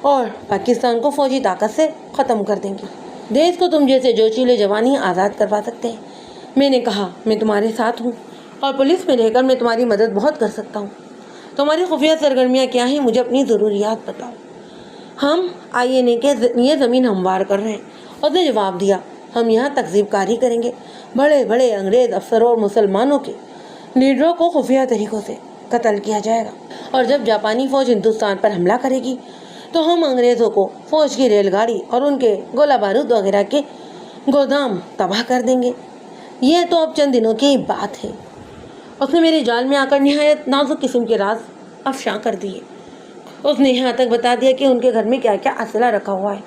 اور پاکستان کو فوجی طاقت سے ختم کر دیں گے۔ دیش کو تم جیسے جوشیلے جوان ہی آزاد کروا سکتے ہیں۔ میں نے کہا، میں تمہارے ساتھ ہوں اور پولیس میں رہ کر میں تمہاری مدد بہت کر سکتا ہوں۔ تمہاری خفیہ سرگرمیاں کیا ہیں، مجھے اپنی ضروریات بتاؤ۔ ہم INA کے لیے زمین ہموار کر رہے ہیں، اس نے جواب دیا۔ ہم یہاں تکذیب کاری کریں گے، بڑے بڑے انگریز افسروں اور مسلمانوں کے لیڈروں کو خفیہ طریقوں سے قتل کیا جائے گا، اور جب جاپانی فوج ہندوستان پر حملہ کرے گی تو ہم انگریزوں کو فوج کی ریل گاڑی اور ان کے گولہ بارود وغیرہ کے گودام تباہ کر دیں گے۔ یہ تو اب چند دنوں کی بات ہے۔ اس نے میرے جال میں آ کر نہایت نازک قسم کے راز افشاں کر دیے۔ اس نے یہاں تک بتا دیا کہ ان کے گھر میں کیا کیا اسلحہ رکھا ہوا ہے۔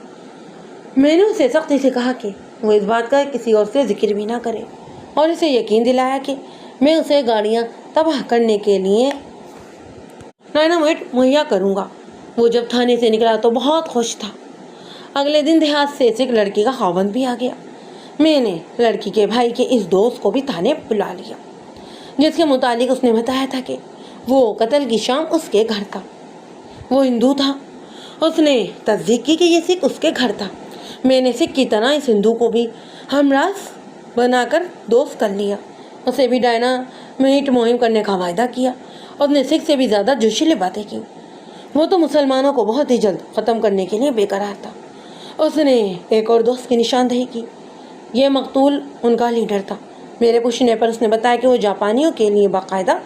میں نے اسے سختی سے کہا کہ وہ اس بات کا کسی اور سے ذکر بھی نہ کرے، اور اسے یقین دلایا کہ میں اسے گاڑیاں تباہ کرنے کے لیے ڈائنامائٹ مہیا کروں گا۔ وہ جب تھانے سے نکلا تو بہت خوش تھا۔ اگلے دن دیہات سے ایک لڑکی کا خاوند بھی آ گیا۔ میں نے لڑکی کے بھائی کے اس دوست کو بھی تھانے بلا لیا، جس کے متعلق اس نے بتایا تھا کہ وہ قتل کی شام اس کے گھر تھا۔ وہ ہندو تھا۔ اس نے تصدیق کی کہ یہ سکھ اس کے گھر تھا۔ میں نے سکھ کی طرح اس ہندو کو بھی ہمراز بنا کر دوست کر لیا۔ اسے بھی ڈائنامائٹ مہم کرنے کا وعدہ کیا۔ اس نے سکھ سے بھی زیادہ جوشیلے باتیں کی۔ وہ تو مسلمانوں کو بہت ہی جلد ختم کرنے کے لیے بے قرار تھا۔ اس نے ایک اور دوست کی نشاندہی کی۔ یہ مقتول ان کا لیڈر تھا۔ میرے پوچھنے پر اس نے بتایا کہ وہ جاپانیوں کے لیے باقاعدہ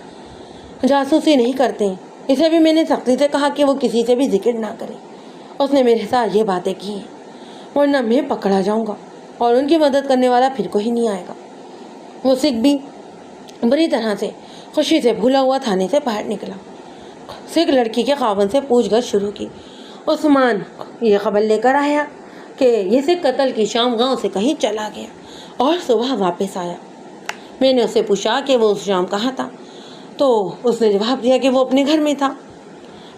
جاسوسی نہیں کرتے ہیں۔ اسے بھی میں نے سختی سے کہا کہ وہ کسی سے بھی ذکر نہ کرے۔ اس نے میرے ساتھ یہ باتیں کی ہیں، ورنہ میں پکڑا جاؤں گا اور ان کی مدد کرنے والا پھر کوئی نہیں آئے گا۔ وہ سکھ بھی بری طرح سے خوشی سے بھولا ہوا تھانے سے باہر نکلا۔ سکھ لڑکی کے خاوند سے پوچھ گچھ شروع کی۔ عثمان یہ خبر لے کر آیا کہ یہ سکھ قتل کی شام گاؤں سے کہیں چلا گیا اور صبح واپس آیا۔ میں نے اس سے پوچھا کہ وہ اس شام کہاں تھا، تو اس نے جواب دیا کہ وہ اپنے گھر میں تھا۔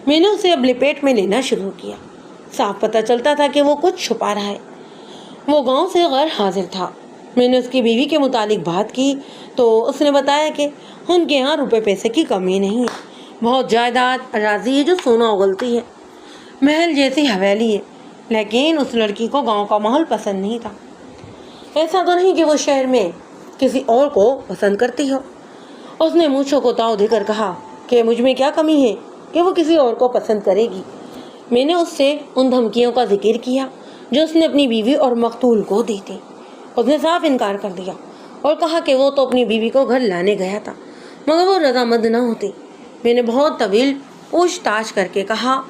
میں نے اسے اب لپیٹ میں لینا شروع کیا۔ صاف پتہ چلتا تھا کہ وہ کچھ چھپا رہا ہے۔ وہ گاؤں سے غیر حاضر تھا۔ میں نے اس کی بیوی کے متعلق بات کی تو اس نے بتایا کہ ان کے یہاں روپے پیسے کی کمی نہیں ہے، بہت جائیداد اراضی ہے جو سونا اگلتی ہے، محل جیسی حویلی ہے، لیکن اس لڑکی کو گاؤں کا ماحول پسند نہیں تھا۔ ایسا تو نہیں کہ وہ شہر میں کسی اور کو پسند کرتی ہو۔ اس نے مونچھوں کو تاؤ دے کر کہا کہ مجھ میں کیا کمی ہے کہ وہ کسی اور کو پسند کرے گی۔ میں نے اس سے ان دھمکیوں کا ذکر کیا جو اس نے اپنی بیوی اور مقتول کو دی تھی۔ اس نے صاف انکار کر دیا اور کہا کہ وہ تو اپنی بیوی کو گھر لانے گیا تھا مگر وہ رضامند نہ ہوتی۔ میں نے بہت طویل پوچھ تاچھ کر کے کہا،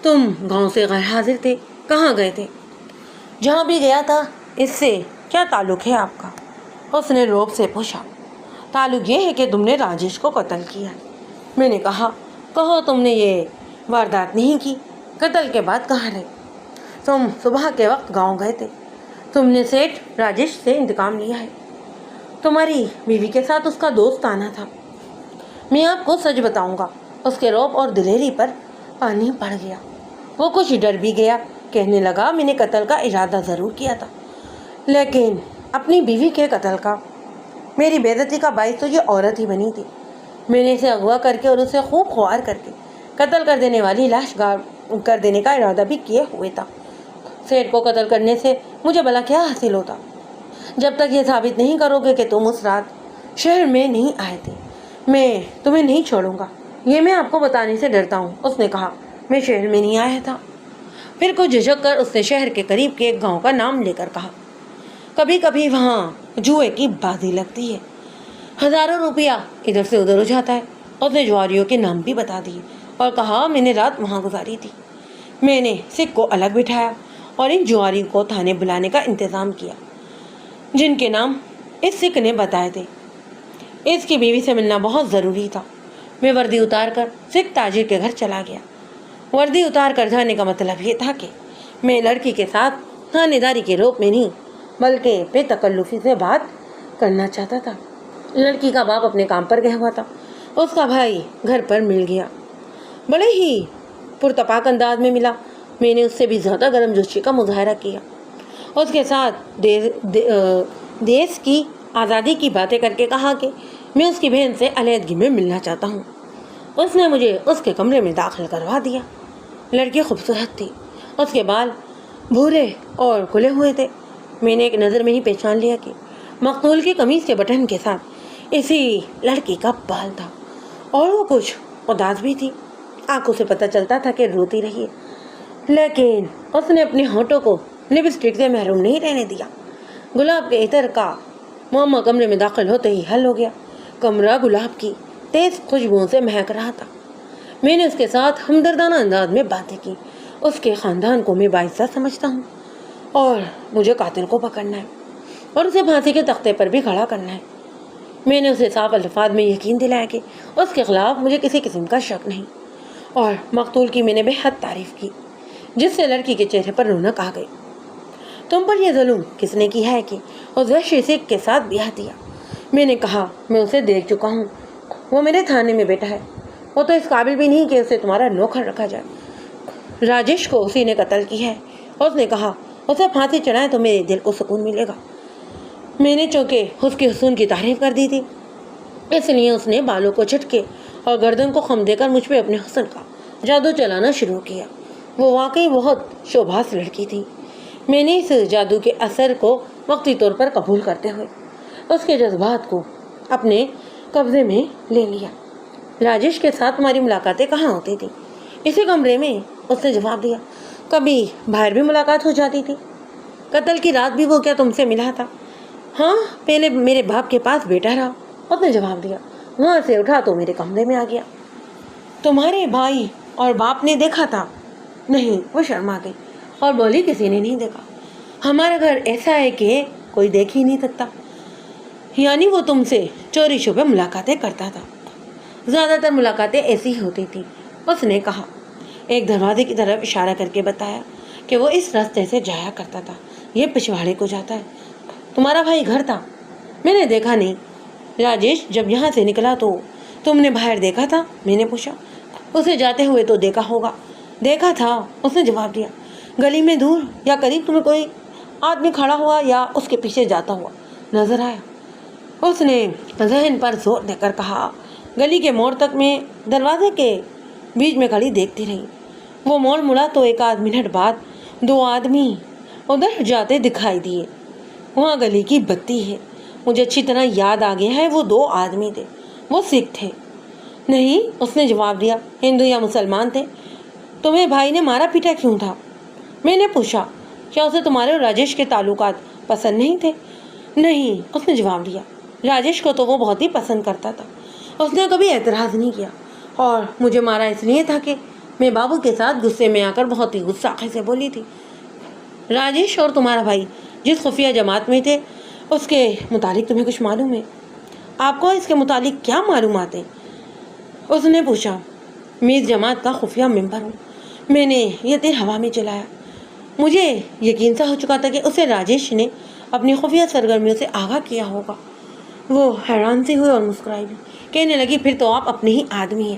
تم گاؤں سے غیر حاضر تھے، کہاں گئے تھے؟ جہاں بھی گیا تھا اس سے کیا تعلق ہے آپ کا؟ اس نے رعب سے پوچھا۔ تعلق یہ ہے کہ تم نے راجیش کو قتل کیا۔ میں نے کہا، کہو تم نے یہ واردات نہیں کی، قتل کے بعد کہاں رہے؟ تم صبح کے وقت گاؤں گئے تھے، تم نے سیٹھ راجیش سے انتقام لیا ہے، تمہاری بیوی کے ساتھ اس کا دوست آنا تھا۔ میں آپ کو سچ بتاؤں گا۔ اس کے رعب اور دلیری پر پانی پڑ گیا۔ وہ کچھ ڈر بھی گیا، کہنے لگا، میں نے قتل کا ارادہ ضرور کیا تھا لیکن اپنی بیوی کے قتل کا۔ میری بے عزتی کا باعث تو یہ عورت ہی بنی تھی۔ میں نے اسے اغوا کر کے اور اسے خوب خوار کر کے قتل کر دینے والی لاش گاڑ کر دینے کا ارادہ بھی کیے ہوئے تھا۔ سیٹھ کو قتل کرنے سے مجھے بھلا کیا حاصل ہوتا؟ جب تک یہ ثابت نہیں کرو گے کہ تم اس رات شہر میں نہیں آئے تھے، میں تمہیں نہیں چھوڑوں گا۔ یہ میں آپ کو بتانے سے ڈرتا ہوں۔ اس نے کہا، میں شہر میں نہیں آیا تھا۔ پھر کچھ جھجک کر اس نے شہر کے قریب کے ایک گاؤں کا نام لے کر کہا، کبھی کبھی وہاں جوئے کی بازی لگتی ہے، ہزاروں روپیہ ادھر سے ادھر ہو جاتا ہے۔ اس نے جواریوں کے نام بھی بتا دیے اور کہا، میں نے رات وہاں گزاری تھی۔ میں نے سکھ کو الگ بٹھایا اور ان جواریوں کو تھانے بلانے کا انتظام کیا جن کے نام اس سکھ نے بتائے تھے۔ اس کی بیوی سے ملنا بہت ضروری تھا۔ میں وردی اتار کر سکھ تاجر کے گھر چلا گیا۔ وردی اتار کر جانے کا مطلب یہ تھا کہ میں لڑکی کے ساتھ تھانے داری کے روپ میں نہیں بلکہ بے تکلفی سے بات کرنا چاہتا تھا۔ لڑکی کا باپ اپنے کام پر گیا ہوا تھا۔ اس کا بھائی گھر پر مل گیا، بڑے ہی پرتپاک انداز میں ملا۔ میں نے اس سے بھی زیادہ گرم جوشی کا مظاہرہ کیا، اس کے ساتھ دیس کی آزادی کی باتیں کر کے کہا کہ میں اس کی بہن سے علیحدگی میں ملنا چاہتا ہوں۔ اس نے مجھے اس کے کمرے میں داخل کروا دیا۔ لڑکی خوبصورت تھی، اس کے بال بھورے اور کھلے ہوئے تھے۔ میں نے ایک نظر میں ہی پہچان لیا کہ مقتول کی قمیض کے بٹن کے ساتھ اسی لڑکی کا بال تھا اور وہ کچھ اداس بھی تھی۔ آنکھوں سے پتہ چلتا تھا کہ روتی رہی ہے، لیکن اس نے اپنے ہونٹوں کو لپسٹک سے محروم نہیں رہنے دیا۔ گلاب کے عطر کا معمہ کمرے میں داخل ہوتے ہی حل ہو گیا۔ کمرہ گلاب کی تیز خوشبوؤں سے مہک رہا تھا۔ میں نے اس کے ساتھ ہمدردانہ انداز میں باتیں کی۔ اس کے خاندان کو میں باعزت سمجھتا ہوں اور مجھے قاتل کو پکڑنا ہے اور اسے پھانسی کے تختے پر بھی کھڑا کرنا ہے۔ میں نے اسے صاف الفاظ میں یقین دلایا کہ اس کے خلاف مجھے کسی قسم کا شک نہیں، اور مقتول کی میں نے بے حد تعریف کی، جس سے لڑکی کے چہرے پر رونق آ گئی۔ تم پر یہ ظلم کس نے کی ہے کہ اس وحشی سکھ کے ساتھ بیاہ دیا؟ میں نے کہا، میں اسے دیکھ چکا ہوں، وہ میرے تھانے میں بیٹھا ہے، وہ تو اس قابل بھی نہیں کہ اسے تمہارا نوکر رکھا جائے۔ راجیش کو اسی نے قتل کی ہے۔ اس نے کہا اسے پھانسی چڑھائیں تو میرے دل کو سکون ملے گا۔ میں نے چونکہ اس کے حسن کی تعریف کر دی تھی، اس لیے اس نے بالوں کو جھٹکے اور گردن کو خم دے کر مجھ پہ اپنے حسن کا جادو چلانا شروع کیا۔ وہ واقعی بہت شوبھاس لڑکی تھی۔ میں نے اس جادو کے اثر کو وقتی طور پر قبول کرتے ہوئے اس کے جذبات کو اپنے قبضے میں لے لیا۔ راجیش کے ساتھ ہماری ملاقاتیں کہاں ہوتی تھی؟ اسی کمرے میں، اس نے جواب دیا۔ کبھی باہر بھی ملاقات ہو جاتی تھی۔ قتل کی رات بھی وہ کیا تم سے ملا تھا؟ ہاں، پہلے میرے باپ کے پاس بیٹا رہا، اس نے جواب دیا۔ وہاں سے اٹھا تو میرے کمرے میں آ گیا۔ تمہارے بھائی اور باپ نے دیکھا تھا؟ نہیں، وہ شرما گئی اور بولی کسی نے نہیں دیکھا۔ ہمارا گھر ایسا ہے کہ کوئی دیکھ ہی نہیں سکتا۔ یعنی وہ تم سے چوری چھپے ملاقاتیں کرتا تھا؟ زیادہ تر ملاقاتیں ایسی ہی ہوتی تھی، اس نے کہا۔ ایک دروازے کی طرف اشارہ کر کے بتایا کہ وہ اس راستے سے جایا کرتا تھا، یہ پچھواڑے کو جاتا ہے۔ تمہارا بھائی گھر تھا؟ میں نے دیکھا نہیں۔ راجیش جب یہاں سے نکلا تو تم نے باہر دیکھا تھا؟ میں نے پوچھا۔ اسے جاتے ہوئے تو دیکھا ہوگا۔ دیکھا تھا، اس نے جواب دیا۔ گلی میں دور یا قریب تمہیں کوئی آدمی کھڑا ہوا یا اس کے پیچھے جاتا ہوا نظر آیا؟ اس نے ذہن پر زور دے کر کہا۔ گلی کے موڑ تک میں دروازے کے بیچ میں کھڑی دیکھتی رہی۔ وہ موڑ مڑا تو ایک آدھ منٹ بعد دو آدمی ادھر جاتے دکھائی دیے۔ وہاں گلی کی بتی ہے، مجھے اچھی طرح یاد آ گیا ہے، وہ دو آدمی تھے۔ وہ سکھ تھے؟ نہیں، اس نے جواب دیا، ہندو یا مسلمان تھے۔ تمہیں بھائی نے مارا پیٹا کیوں تھا؟ میں نے پوچھا۔ کیا اسے تمہارے اور راجیش کے تعلقات پسند نہیں تھے؟ نہیں، اس نے جواب دیا۔ راجیش کو تو وہ بہت ہی پسند کرتا تھا، اس نے کبھی اعتراض نہیں کیا، اور مجھے مارا اس لیے تھا کہ میں بابو کے ساتھ غصے میں آ کر بہت ہی غصہ سے بولی تھی۔ راجیش اور تمہارا بھائی جس خفیہ جماعت میں تھے اس کے متعلق تمہیں کچھ معلوم ہے؟ آپ کو اس کے متعلق کیا معلومات ہیں؟ اس نے پوچھا۔ میں اس جماعت کا خفیہ ممبر ہوں۔ میں نے یہ تیر ہوا میں چلایا۔ مجھے یقین سا ہو چکا تھا کہ اسے راجیش نے اپنی خفیہ سرگرمیوں سے آگاہ کیا ہوگا۔ وہ حیران سی ہوئی اور مسکرائی بھی، کہنے لگی، پھر تو آپ اپنے ہی آدمی ہیں۔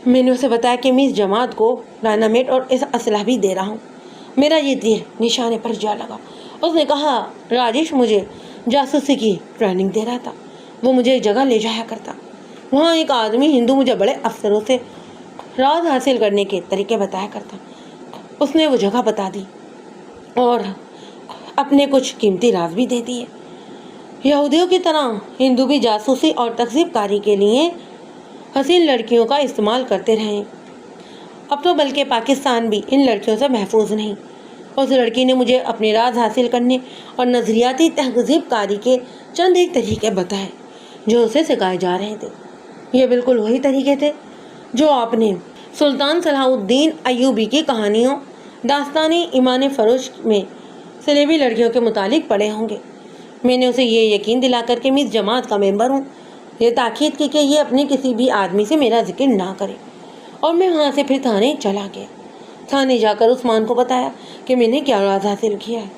میں نے اسے بتایا کہ میں اس جماعت کو ڈائنامیٹ اور اسلحہ بھی دے رہا ہوں۔ میرا یہ تیر نشانے پر جا لگا۔ اس نے کہا، راجیش مجھے جاسوسی کی ٹریننگ دے رہا تھا، وہ مجھے ایک جگہ لے جایا کرتا، وہاں ایک آدمی ہندو مجھے بڑے افسروں سے راز حاصل کرنے کے طریقے بتایا کرتا۔ اس نے وہ جگہ بتا دی اور اپنے کچھ قیمتی راز بھی دے دیے۔ یہودیوں کی طرح ہندو بھی جاسوسی اور تکذیب کاری کے لیے حسین لڑکیوں کا استعمال کرتے رہے۔ اب تو بلکہ پاکستان بھی ان لڑکیوں سے محفوظ نہیں۔ اس لڑکی نے مجھے اپنے راز حاصل کرنے اور نظریاتی تہذیب کاری کے چند ایک طریقے بتائے جو اسے سکھائے جا رہے تھے۔ یہ بالکل وہی طریقے تھے جو آپ نے سلطان صلاح الدین ایوبی کی کہانیوں داستان ایمان فروش میں سلیبی لڑکیوں کے متعلق پڑھے ہوں گے۔ میں نے اسے یہ یقین دلا کر کہ میں اس جماعت کا ممبر ہوں، یہ تاکید کی کہ یہ اپنے کسی بھی آدمی سے میرا ذکر نہ کرے، اور میں وہاں سے پھر تھانے چلا گیا۔ تھانے جا کر عثمان کو بتایا کہ میں نے کیا راز حاصل کیا ہے۔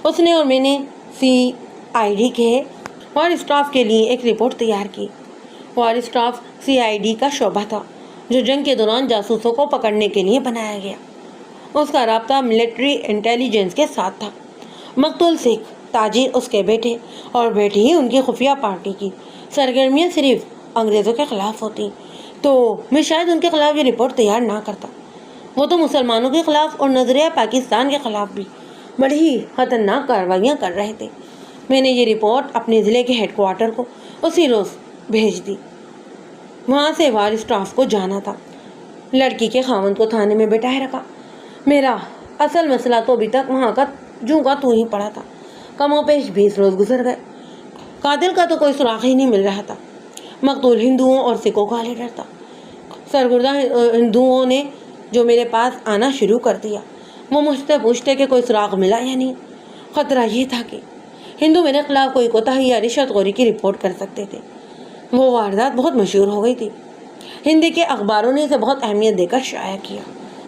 اس نے اور میں نے CID کے وار اسٹاف کے لیے ایک رپورٹ تیار کی۔ وار اسٹاف CID کا شعبہ تھا جو جنگ کے دوران جاسوسوں کو پکڑنے کے لیے بنایا گیا۔ اس کا رابطہ ملٹری انٹیلیجنس کے ساتھ تھا۔ مقتول سکھ تاجر، اس کے بیٹے اور بیٹی ہی ان کی خفیہ پارٹی کی سرگرمیاں صرف انگریزوں کے خلاف ہوتی تو میں شاید ان کے خلاف یہ رپورٹ تیار نہ کرتا۔ وہ تو مسلمانوں کے خلاف اور نظریہ پاکستان کے خلاف بھی بڑی ہی خطرناک کارروائیاں کر رہے تھے۔ میں نے یہ رپورٹ اپنے ضلع کے ہیڈ کوارٹر کو اسی روز بھیج دی۔ وہاں سے وار اسٹاف کو جانا تھا۔ لڑکی کے خاوند کو تھانے میں بٹھائے رکھا۔ میرا اصل مسئلہ تو ابھی تک وہاں کا جوں کا تو ہی پڑا تھا۔ کم و بیش 20 روز گزر گئے، قاتل کا تو کوئی سراغ ہی نہیں مل رہا تھا۔ مقتول ہندوؤں اور سکھوں کا لیڈر تھا۔ سرگردہ ہندوؤں نے جو میرے پاس آنا شروع کر دیا، وہ مجھ سے پوچھتے کہ کوئی سراغ ملا یا نہیں۔ خطرہ یہ تھا کہ ہندو میرے خلاف کوئی کوتاہی یا رشوت خوری کی رپورٹ کر سکتے تھے۔ وہ واردات بہت مشہور ہو گئی تھی، ہندی کے اخباروں نے اسے بہت اہمیت دے کر شائع کیا۔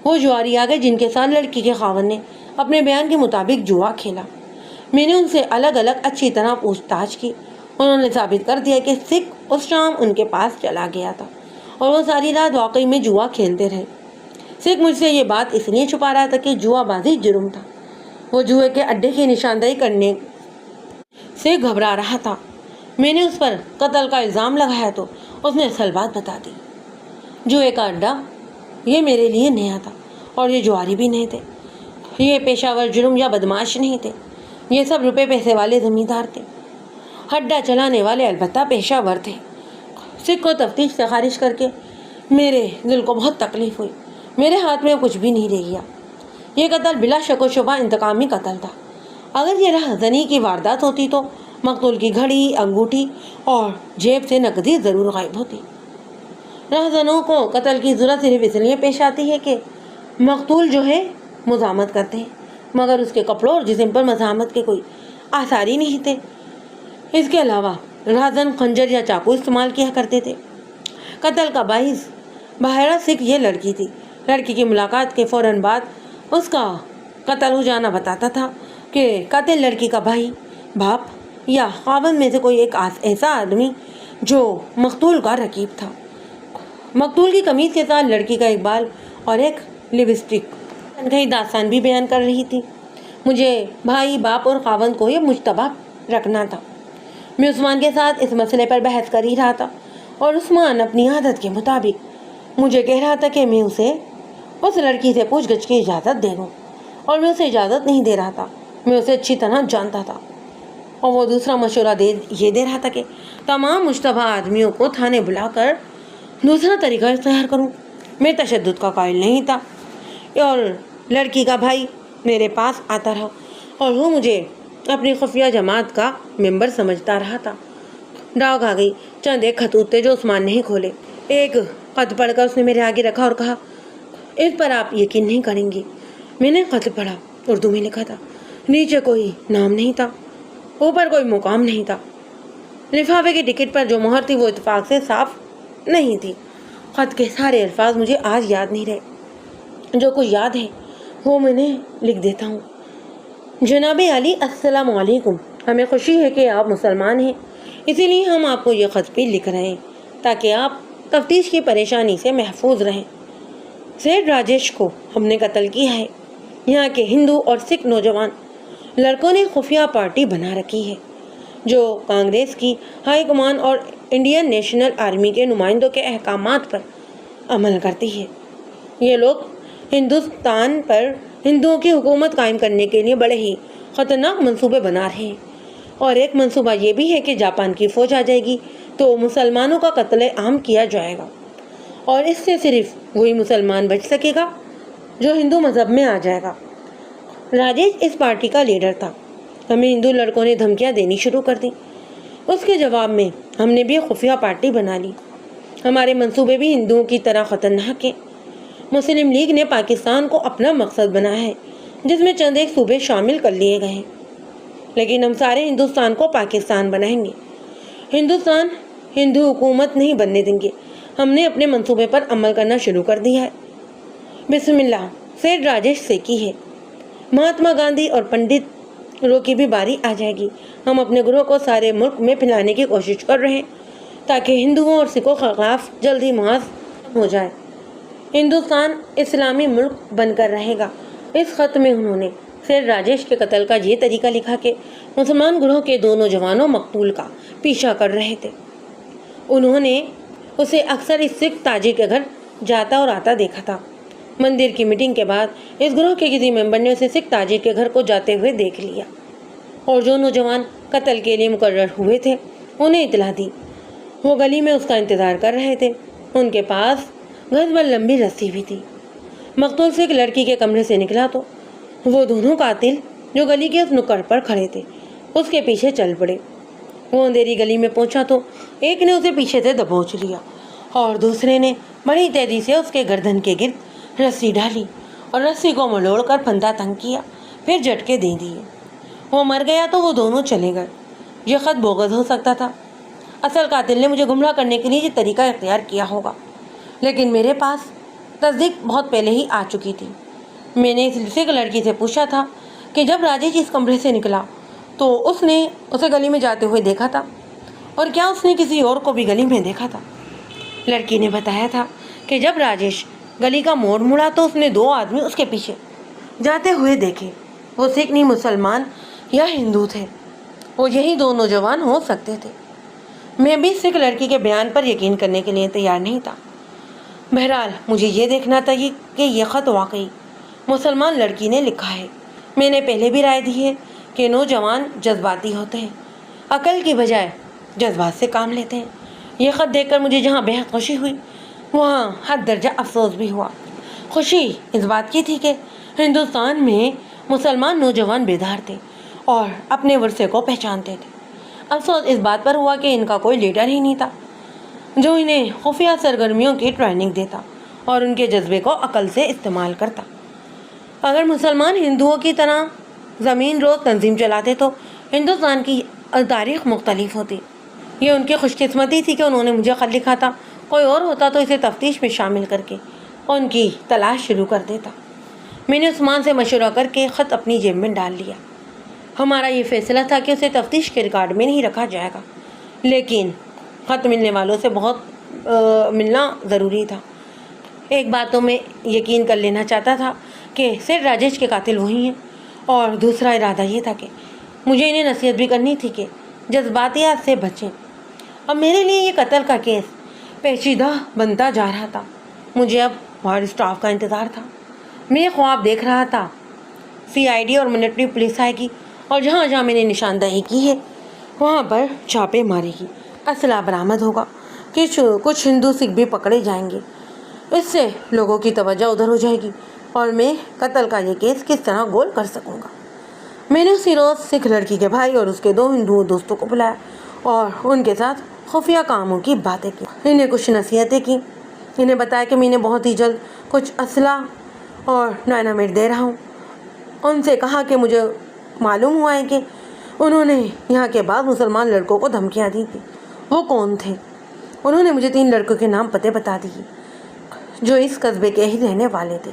وہ جواری آ گئے جن کے ساتھ لڑکی کے خاوند نے اپنے بیان کے مطابق جوا کھیلا۔ میں نے ان سے الگ الگ اچھی طرح پوچھ تاچھ کی۔ انہوں نے ثابت کر دیا کہ سکھ اس شام ان کے پاس چلا گیا تھا اور وہ ساری رات واقعی میں جوا کھیلتے رہے۔ سکھ مجھ سے یہ بات اس لیے چھپا رہا تھا کہ جوا بازی جرم تھا۔ وہ جوئے کے اڈے کی نشاندہی کرنے سے گھبرا رہا تھا۔ میں نے اس پر قتل کا الزام لگایا تو اس نے اصل بات بتا دی۔ جوئے کا اڈا یہ میرے لیے نیا تھا اور یہ جواری بھی نہیں تھے۔ یہ پیشہ ور جرم یا بدماش نہیں تھے، یہ سب روپے پیسے والے زمیندار تھے۔ اڈا چلانے والے البتہ پیشہ ور تھے۔ سکھ کو تفتیش سے خارج کر کے میرے دل کو بہت تکلیف ہوئی۔ میرے ہاتھ میں کچھ بھی نہیں رہ گیا۔ یہ قتل بلا شک و شبہ انتقامی قتل تھا۔ اگر یہ رہزنی کی واردات ہوتی تو مقتول کی گھڑی، انگوٹھی اور جیب سے نقدی ضرور غائب ہوتی۔ رہزنوں کو قتل کی ضرورت صرف اس لیے پیش آتی ہے کہ مقتول جو ہے مزاحمت کرتے ہیں، مگر اس کے کپڑوں اور جسم پر مزاحمت کے کوئی آثار ہی نہیں تھے۔ اس کے علاوہ رہزن خنجر یا چاقو استعمال کیا کرتے تھے۔ قتل کا باعث باہرہ سکھ یہ لڑکی تھی۔ لڑکی کی ملاقات کے فوراً بعد اس کا قتل ہو جانا بتاتا تھا کہ قاتل لڑکی کا بھائی، باپ یا خاوند میں سے کوئی ایک ایسا آدمی جو مقتول کا رقیب تھا۔ مقتول کی قمیض کے ساتھ لڑکی کا ایک بال اور ایک لپسٹک کئی داستان بھی بیان کر رہی تھی۔ مجھے بھائی، باپ اور خاوند کو یہ مشتبہ رکھنا تھا۔ میں عثمان کے ساتھ اس مسئلے پر بحث کر ہی رہا تھا اور عثمان اپنی عادت کے مطابق مجھے کہہ رہا تھا کہ میں اسے اس لڑکی سے پوچھ گچھ کی اجازت دے دوں، اور میں اسے اجازت نہیں دے رہا تھا۔ میں اسے اچھی طرح جانتا تھا اور وہ دوسرا مشورہ یہ دے رہا تھا کہ تمام مشتبہ آدمیوں کو تھانے بلا کر دوسرا طریقہ اختیار کروں۔ میں تشدد کا قائل نہیں تھا اور لڑکی کا بھائی میرے پاس آتا رہا اور وہ مجھے اپنی خفیہ جماعت کا ممبر سمجھتا رہا تھا۔ ڈاک آ گئی۔ چند ایک خطوط تھے جو عثمان نے ہی کھولے۔ ایک خط پڑھ کر اس نے میرے آگے رکھا اور کہا، اس پر آپ یقین نہیں کریں گی۔ میں نے خط پڑھا۔ اردو میں لکھا تھا۔ نیچے کوئی نام نہیں تھا، اوپر کوئی مقام نہیں تھا۔ لفافے کی ٹکٹ پر جو مہر تھی وہ اتفاق سے صاف نہیں تھی۔ خط کے سارے الفاظ مجھے آج یاد نہیں رہے۔ جو کچھ یاد ہے وہ میں نے لکھ دیتا ہوں۔ جناب علی، السلام علیکم۔ ہمیں خوشی ہے کہ آپ مسلمان ہیں، اسی لیے ہم آپ کو یہ خط بھی لکھ رہے ہیں تاکہ آپ تفتیش کی پریشانی سے محفوظ رہیں۔ سیٹھ راجیش کو ہم نے قتل کیا ہے۔ یہاں کے ہندو اور سکھ نوجوان لڑکوں نے خفیہ پارٹی بنا رکھی ہے جو کانگریس کی ہائی کمان اور انڈین نیشنل آرمی کے نمائندوں کے احکامات پر عمل کرتی ہے۔ یہ لوگ ہندوستان پر ہندوؤں کی حکومت قائم کرنے کے لیے بڑے ہی خطرناک منصوبے بنا رہے ہیں، اور ایک منصوبہ یہ بھی ہے کہ جاپان کی فوج آ جائے گی تو مسلمانوں کا قتل عام کیا جائے گا، اور اس سے صرف وہی مسلمان بچ سکے گا جو ہندو مذہب میں آ جائے گا۔ راجیش اس پارٹی کا لیڈر تھا۔ ہمیں ہندو لڑکوں نے دھمکیاں دینی شروع کر دی۔ اس کے جواب میں ہم نے بھی خفیہ پارٹی بنا لی۔ ہمارے منصوبے بھی ہندوؤں کی طرح خطرناک ہیں۔ مسلم لیگ نے پاکستان کو اپنا مقصد بنایا ہے، جس میں چند ایک صوبے شامل کر لیے گئے ہیں، لیکن ہم سارے ہندوستان کو پاکستان بنائیں گے۔ ہندوستان ہندو حکومت نہیں بننے دیں گے۔ ہم نے اپنے منصوبے پر عمل کرنا شروع کر دیا ہے۔ بسم اللہ۔ سیٹھ راجیش سیکی ہے۔ مہاتما گاندھی اور پنڈت رو کی بھی باری آ جائے گی۔ ہم اپنے گروہ کو سارے ملک میں پھیلانے کی کوشش کر رہے ہیں تاکہ ہندوؤں اور سکھوں کے خلاف جلدی محاذ ہو جائے۔ ہندوستان اسلامی ملک بن کر رہے گا۔ اس خط میں انہوں نے سیٹھ راجیش کے قتل کا یہ طریقہ لکھا کہ مسلمان گروہ کے دو نوجوانوں مقتول کا پیچھا کر رہے تھے۔ انہوں نے اسے اکثر اس سکھ تاجر کے گھر جاتا اور آتا دیکھا تھا۔ مندر کی میٹنگ کے بعد اس گروہ کے کسی ممبر نے اسے سکھ تاجر کے گھر کو جاتے ہوئے دیکھ لیا اور جو نوجوان قتل کے لیے مقرر ہوئے تھے انہیں اطلاع دی۔ وہ گلی میں اس کا انتظار کر رہے تھے۔ ان کے پاس گز بھر لمبی رسی بھی تھی۔ مقتول سکھ لڑکی کے کمرے سے نکلا تو وہ دونوں قاتل جو گلی کے اس نکڑ پر کھڑے تھے اس کے پیچھے چل پڑے۔ وہ اندھیری گلی میں پہنچا تو ایک نے اسے پیچھے سے دبوچ لیا اور دوسرے نے بڑی تیزی سے اس کے گردن کے گرد رسی ڈالی اور رسی کو مڑوڑ کر پھندا تنگ کیا، پھر جھٹکے دے دیے۔ وہ مر گیا تو وہ دونوں چلے گئے۔ یہ خط بوگز ہو سکتا تھا۔ اصل قاتل نے مجھے گمراہ کرنے کے لیے یہ طریقہ اختیار کیا ہوگا، لیکن میرے پاس تصدیق بہت پہلے ہی آ چکی تھی۔ میں نے اس سکھ لڑکی سے پوچھا تھا کہ جب راجیش اس کمرے سے نکلا تو اس نے اسے گلی میں جاتے ہوئے دیکھا تھا، اور کیا اس نے کسی اور کو بھی گلی میں دیکھا تھا۔ لڑکی نے بتایا تھا کہ جب راجیش گلی کا موڑ مڑا تو اس نے 2 آدمی اس کے پیچھے جاتے ہوئے دیکھے۔ وہ سکھ نہیں، مسلمان یا ہندو تھے، وہ یہی 2 نوجوان ہو سکتے تھے۔ میں بھی سکھ لڑکی کے بیان پر یقین کرنے کے لیے تیار نہیں تھا۔ بہرحال مجھے یہ دیکھنا تھا کہ یہ خط واقعی مسلمان لڑکی نے لکھا ہے۔ میں نے پہلے بھی رائے دی ہے کہ نوجوان جذباتی ہوتے ہیں، عقل کی بجائے جذبات سے کام لیتے ہیں۔ یہ خط دیکھ کر مجھے جہاں بہت خوشی ہوئی وہاں حد درجہ افسوس بھی ہوا۔ خوشی اس بات کی تھی کہ ہندوستان میں مسلمان نوجوان بیدار تھے اور اپنے ورثے کو پہچانتے تھے۔ افسوس اس بات پر ہوا کہ ان کا کوئی لیڈر ہی نہیں تھا جو انہیں خفیہ سرگرمیوں کی ٹریننگ دیتا اور ان کے جذبے کو عقل سے استعمال کرتا۔ اگر مسلمان ہندوؤں کی طرح زمین روز تنظیم چلاتے تو ہندوستان کی تاریخ مختلف ہوتی۔ یہ ان کی خوش قسمتی تھی کہ انہوں نے مجھے خط لکھا تھا، کوئی اور ہوتا تو اسے تفتیش میں شامل کر کے ان کی تلاش شروع کر دیتا۔ میں نے عثمان سے مشورہ کر کے خط اپنی جیب میں ڈال لیا۔ ہمارا یہ فیصلہ تھا کہ اسے تفتیش کے ریکارڈ میں نہیں رکھا جائے گا، لیکن خط ملنے والوں سے بہت ملنا ضروری تھا۔ ایک بات تو میں یقین کر لینا چاہتا تھا کہ سر راجیش کے قاتل وہی ہیں، اور دوسرا ارادہ یہ تھا کہ مجھے انہیں نصیحت بھی کرنی تھی کہ جذباتیات سے بچیں۔ اب میرے لیے یہ قتل کا کیس پیچیدہ بنتا جا رہا تھا۔ مجھے اب اور اسٹاف کا انتظار تھا۔ میں خواب دیکھ رہا تھا CID اور ملٹری پولیس آئے گی اور جہاں جہاں میں نے نشاندہی کی ہے وہاں پر چھاپے مارے گی، اسلحہ برآمد ہوگا، کچھ ہندو سکھ بھی پکڑے جائیں گے۔ اس سے لوگوں کی توجہ ادھر ہو جائے گی اور میں قتل کا یہ کیس کس طرح گول کر سکوں گا۔ میں نے اسی روز سکھ لڑکی کے بھائی اور اس کے 2 ہندو دوستوں کو بلایا اور ان کے ساتھ خفیہ کاموں کی باتیں کی۔ انہیں کچھ نصیحتیں کی، انہیں بتایا کہ میں نے بہت ہی جلد کچھ اسلحہ اور ڈائنامائٹ دے رہا ہوں۔ ان سے کہا کہ مجھے معلوم ہوا ہے کہ انہوں نے یہاں کے بعض مسلمان لڑکوں کو دھمکیاں دی تھیں۔ وہ کون تھے؟ انہوں نے مجھے 3 لڑکوں کے نام پتے بتا دیے جو اس قصبے کے ہی رہنے والے تھے۔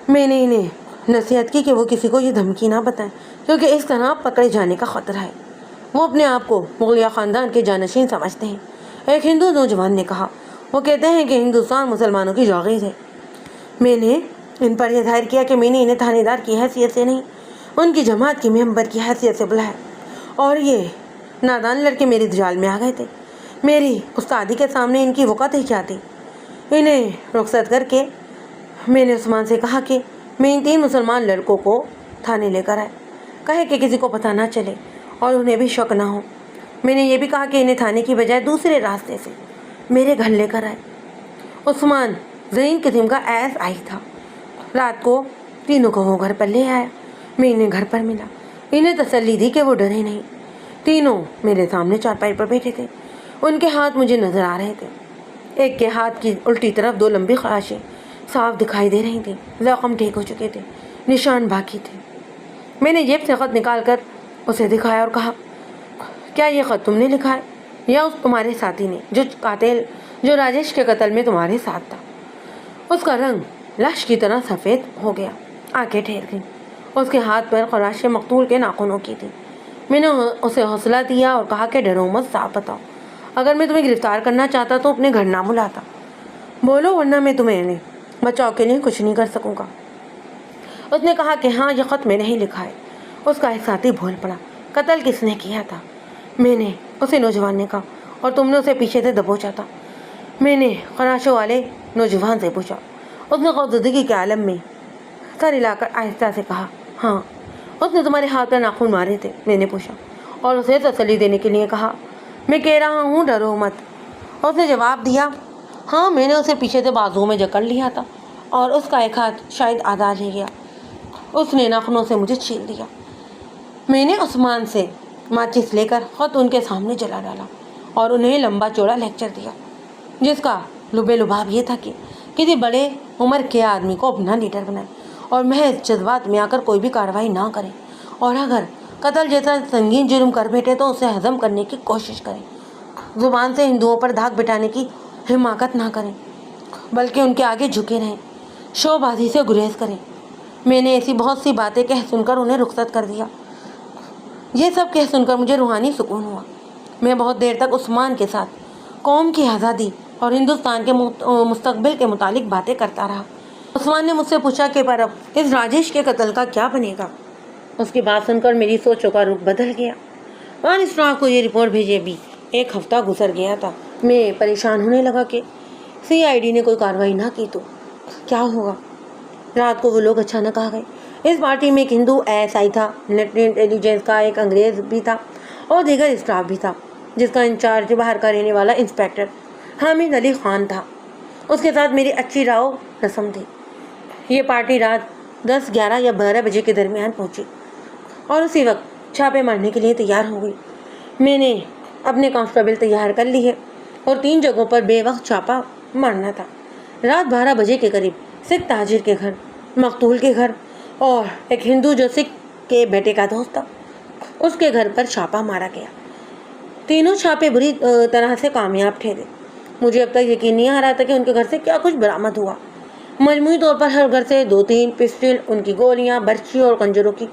میں نے انہیں نصیحت کی کہ وہ کسی کو یہ دھمکی نہ بتائیں کیونکہ اس طرح پکڑے جانے کا خطرہ ہے۔ وہ اپنے آپ کو مغلیہ خاندان کے جانشین سمجھتے ہیں۔ ایک ہندو نوجوان نے کہا، وہ کہتے ہیں کہ ہندوستان مسلمانوں کی جاغیر ہے۔ میں نے ان پر یہ ظاہر کیا کہ میں نے انہیں تھانے دار کی حیثیت سے نہیں، ان کی جماعت کی ممبر کی حیثیت سے بلایا، اور یہ نادان لڑکے میرے جال میں آ گئے تھے۔ میری استادی کے سامنے ان کی وقت ہی کیا تھی۔ انہیں رخصت کر کے میں نے عثمان سے کہا کہ میں ان 3 مسلمان لڑکوں کو تھانے لے کر آئے، کہے کہ کسی کو پتہ نہ چلے اور انہیں بھی شک نہ ہو۔ میں نے یہ بھی کہا کہ انہیں تھانے کی بجائے دوسرے راستے سے میرے گھر لے کر آئے۔ عثمان ذہین قسم کا ASI تھا۔ رات کو تینوں کو وہ گھر پر لے آیا۔ میں انہیں گھر پر ملا، انہیں تسلی دی کہ وہ ڈرے نہیں۔ تینوں میرے سامنے چارپائی پر بیٹھے تھے، ان کے ہاتھ مجھے نظر آ رہے تھے۔ ایک کے ہاتھ کی الٹی طرف 2 لمبی خراشیں صاف دکھائی دے رہی تھیں، زخم ٹھیک ہو چکے تھے، نشان باقی تھے۔ میں نے جیب سے خط نکال کر اسے دکھایا اور کہا، کیا یہ خط تم نے لکھا ہے یا اس تمہارے ساتھی نے جو راجیش کے قتل میں تمہارے ساتھ تھا؟ اس کا رنگ لاش کی طرح سفید ہو گیا، آنکھیں ٹھہر گئیں۔ اس کے ہاتھ پر خراشیں مقتول کے ناخنوں کی تھیں۔ میں نے اسے حوصلہ دیا اور کہا کہ ڈرو مت، صاف بتاؤ۔ اگر میں تمہیں گرفتار کرنا چاہتا تو اپنے گھر نہ بلاتا، بولو، ورنہ میں تمہیں بچاؤ کے لیے کچھ نہیں کر سکوں گا۔ اس نے کہا کہ ہاں، یہ خط میں نے ہی لکھا ہے۔ اس کا ایک ساتھی بول پڑا، قتل کس نے کیا تھا؟ میں نے، اسے نوجوان نے کہا، اور تم نے اسے پیچھے سے دبوچا تھا؟ میں نے خراشوں والے نوجوان سے پوچھا۔ اس نے خوفزدگی کے عالم میں سر ہلا کر آہستہ سے کہا، ہاں۔ اس نے تمہارے ہاتھ پر ناخن مارے تھے؟ میں نے پوچھا، اور اسے تسلی دینے کے لیے کہا، میں کہہ رہا ہوں ڈرو مت۔ اس نے جواب دیا، ہاں، میں نے اسے پیچھے سے بازو میں جکڑ لیا تھا اور اس کا ایک ہاتھ شاید آدھا لے گیا۔ اس نے ناخنوں سے مجھے چھیل دیا۔ میں نے عثمان سے ماچس لے کر خط ان کے سامنے جلا ڈالا اور انہیں لمبا چوڑا لیکچر دیا، جس کا لبے لباب یہ تھا کہ کسی بڑے عمر کے آدمی کو اپنا لیڈر بنائے اور محض جذبات میں آ کر کوئی بھی کارروائی نہ کرے، اور اگر قتل جیسا سنگین جرم کر بیٹھے تو اسے ہضم کرنے کی کوشش کریں۔ زبان سے ہندوؤں پر دھاگ بٹھانے کی حماقت نہ کریں، بلکہ ان کے آگے جھکے رہیں، شو بازی سے گریز کریں۔ میں نے ایسی بہت سی باتیں کہہ سن کر انہیں رخصت کر دیا۔ یہ سب کہہ سن کر مجھے روحانی سکون ہوا۔ میں بہت دیر تک عثمان کے ساتھ قوم کی آزادی اور ہندوستان کے مستقبل کے متعلق باتیں کرتا رہا۔ عثمان نے مجھ سے پوچھا کہ پر اب اس راجیش کے قتل کا کیا بنے گا؟ اس کی بات سن کر میری سوچوں کا رخ بدل گیا اور اسٹاف کو یہ رپورٹ بھیجے بھی 1 ہفتہ گزر گیا تھا۔ میں پریشان ہونے لگا کہ CID نے کوئی کارروائی نہ کی تو کیا ہوگا۔ رات کو وہ لوگ اچانک آ گئے۔ اس پارٹی میں ایک ہندو ASI تھا، ملٹری انٹیلیجنس کا ایک انگریز بھی تھا اور دیگر اسٹاف بھی تھا، جس کا انچارج باہر کا رہنے والا انسپیکٹر حامد علی خان تھا۔ اس کے ساتھ میری اچھی راؤ رسم تھی۔ یہ پارٹی رات 10، 11 یا 12 بجے کے درمیان پہنچی اور اسی وقت چھاپے مارنے کے لیے تیار ہو گئی۔ میں نے اپنے کانسٹیبل تیار کر لی ہے اور 3 جگہوں پر بے وقت چھاپا مارنا تھا۔ رات 12 بجے کے قریب سکھ تاجر کے گھر، مقتول کے گھر اور ایک ہندو جو سکھ کے بیٹے کا دوست تھا، اس کے گھر پر چھاپا مارا گیا۔ تینوں چھاپے بری طرح سے کامیاب ٹھہرے۔ مجھے اب تک یقین نہیں آ رہا تھا کہ ان کے گھر سے کیا کچھ برآمد ہوا۔ مجموعی طور پر ہر گھر سے 2-3 پسٹل، ان کی گولیاں، برچی اور کنجروں کی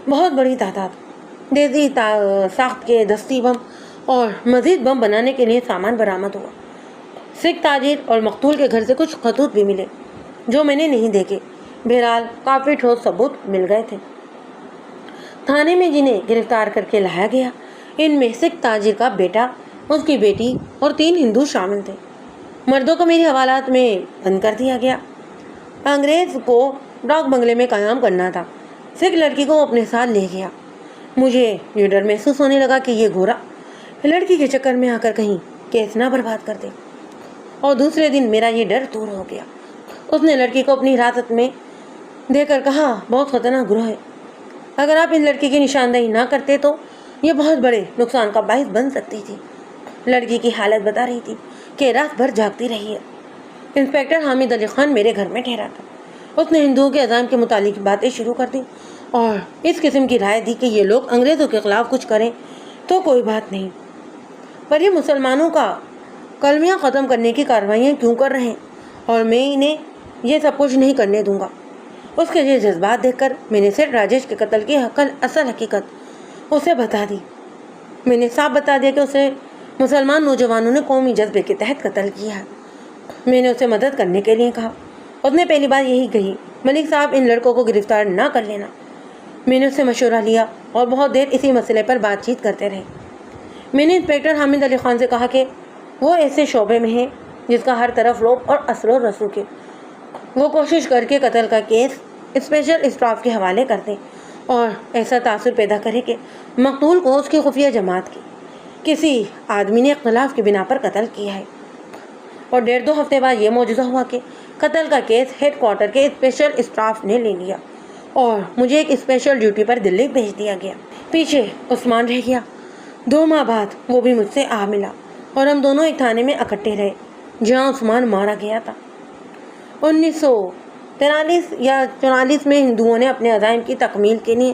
بہت بڑی تعداد، دیسی ساخت کے دستی بم اور مزید بم بنانے کے لیے سامان برآمد ہوا۔ سکھ تاجر اور مقتول کے گھر سے کچھ خطوط بھی ملے جو میں نے نہیں دیکھے۔ بہرحال کافی ٹھوس ثبوت مل گئے تھے۔ تھانے میں جنہیں گرفتار کر کے لایا گیا، ان میں سکھ تاجر کا بیٹا، اس کی بیٹی اور 3 ہندو شامل تھے۔ مردوں کو میری حوالات میں بند کر دیا گیا۔ انگریز کو ڈاک بنگلے میں قیام کرنا تھا۔ سکھ لڑکی کو اپنے ساتھ لے گیا۔ مجھے یہ ڈر محسوس ہونے لگا کہ یہ گورا لڑکی کے چکر میں آ کر کہیں کیس نہ برباد کر دے، اور دوسرے دن میرا یہ ڈر دور ہو گیا۔ اس نے لڑکی کو اپنی حراست میں دے کر کہا، بہت خطرناک گروہ ہے، اگر آپ ان لڑکی کی نشاندہی نہ کرتے تو یہ بہت بڑے نقصان کا باعث بن سکتی تھی۔ لڑکی کی حالت بتا رہی تھی کہ رات بھر جاگتی رہی ہے۔ انسپیکٹر حامد علی خان میرے گھر میں ٹھہرا تھا۔ اس نے ہندوؤں کے عزائم کے متعلق باتیں شروع کر دی اور اس قسم کی رائے دی کہ یہ لوگ انگریزوں کے خلاف کچھ کریں تو کوئی بات نہیں، پر یہ مسلمانوں کا کلمیہ ختم کرنے کی کارروائیاں کیوں کر رہے ہیں، اور میں انہیں یہ سب کچھ نہیں کرنے دوں گا۔ اس کے یہ جذبات دیکھ کر میں نے سیٹھ راجیش کے قتل کی اصل حقیقت اسے بتا دی۔ میں نے صاف بتا دیا کہ اسے مسلمان نوجوانوں نے قومی جذبے کے تحت قتل کیا ہے۔ میں نے اسے مدد کرنے کے لیے کہا۔ اس نے پہلی بار یہی کہی، ملک صاحب ان لڑکوں کو گرفتار نہ کر لینا۔ میں نے اس سے مشورہ لیا اور بہت دیر اسی مسئلے پر بات چیت کرتے رہے۔ میں نے انسپیکٹر حامد علی خان سے کہا کہ وہ ایسے شعبے میں ہیں جس کا ہر طرف رعب اور اثر و رسوخ ہے۔ وہ کوشش کر کے قتل کا کیس اسپیشل اسٹاف کے حوالے کر دیں اور ایسا تاثر پیدا کرے کہ مقتول کو اس کی خفیہ جماعت کی کسی آدمی نے اختلاف کی بنا پر قتل کیا ہے۔ اور 1.5-2 ہفتے بعد یہ معجزہ ہوا کہ قتل کا کیس ہیڈ کوارٹر کے اسپیشل اسٹاف نے لے لیا اور مجھے ایک اسپیشل ڈیوٹی پر دلی بھیج دیا گیا۔ پیچھے عثمان رہ گیا۔ 2 ماہ بعد وہ بھی مجھ سے آ ملا اور ہم دونوں ایک تھانے میں اکٹھے رہے جہاں عثمان مارا گیا تھا۔ 1943 یا 44 میں ہندوؤں نے اپنے عزائم کی تکمیل کے لیے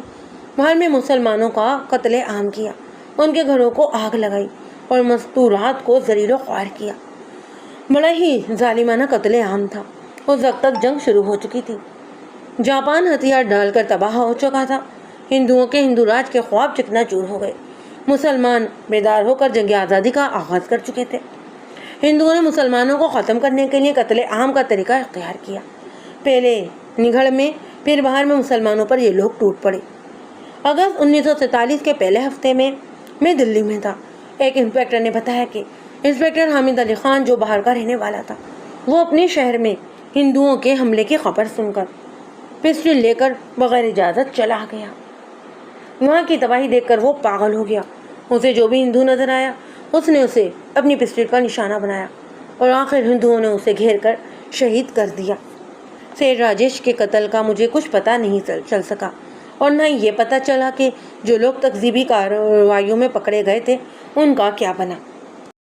بھار میں مسلمانوں کا قتل عام کیا، ان کے گھروں کو آگ لگائی اور مستورات کو ذلیل و خوار کیا۔ بڑا ہی ظالمانہ قتل عام تھا۔ اس وقت تک جنگ شروع ہو چکی تھی۔ جاپان ہتھیار ڈال کر تباہ ہو چکا تھا۔ ہندوؤں کے ہندو راج کے خواب چکنا چور ہو گئے۔ مسلمان بیدار ہو کر جنگ آزادی کا آغاز کر چکے تھے۔ ہندوؤں نے مسلمانوں کو ختم کرنے کے لیے قتل عام کا طریقہ اختیار کیا۔ پہلے نگڑھ میں، پھر بہار میں مسلمانوں پر یہ لوگ ٹوٹ پڑے۔ اگست 1947 کے پہلے ہفتے میں دلی میں تھا۔ ایک انسپیکٹر نے بتایا کہ انسپیکٹر حامد علی خان جو باہر کا رہنے والا تھا، وہ اپنے شہر میں ہندوؤں کے حملے کی خبر سن کر پسٹل لے کر بغیر اجازت چلا گیا۔ وہاں کی تباہی دیکھ کر وہ پاگل ہو گیا۔ اسے جو بھی ہندو نظر آیا اس نے اسے اپنی پسٹل کا نشانہ بنایا اور آخر ہندوؤں نے اسے گھیر کر شہید کر دیا۔ سیٹھ راجیش کے قتل کا مجھے کچھ پتہ نہیں چل سکا اور نہ ہی یہ پتہ چلا کہ جو لوگ تکذیبی کارروائیوں میں پکڑے گئے تھے ان کا کیا بنا۔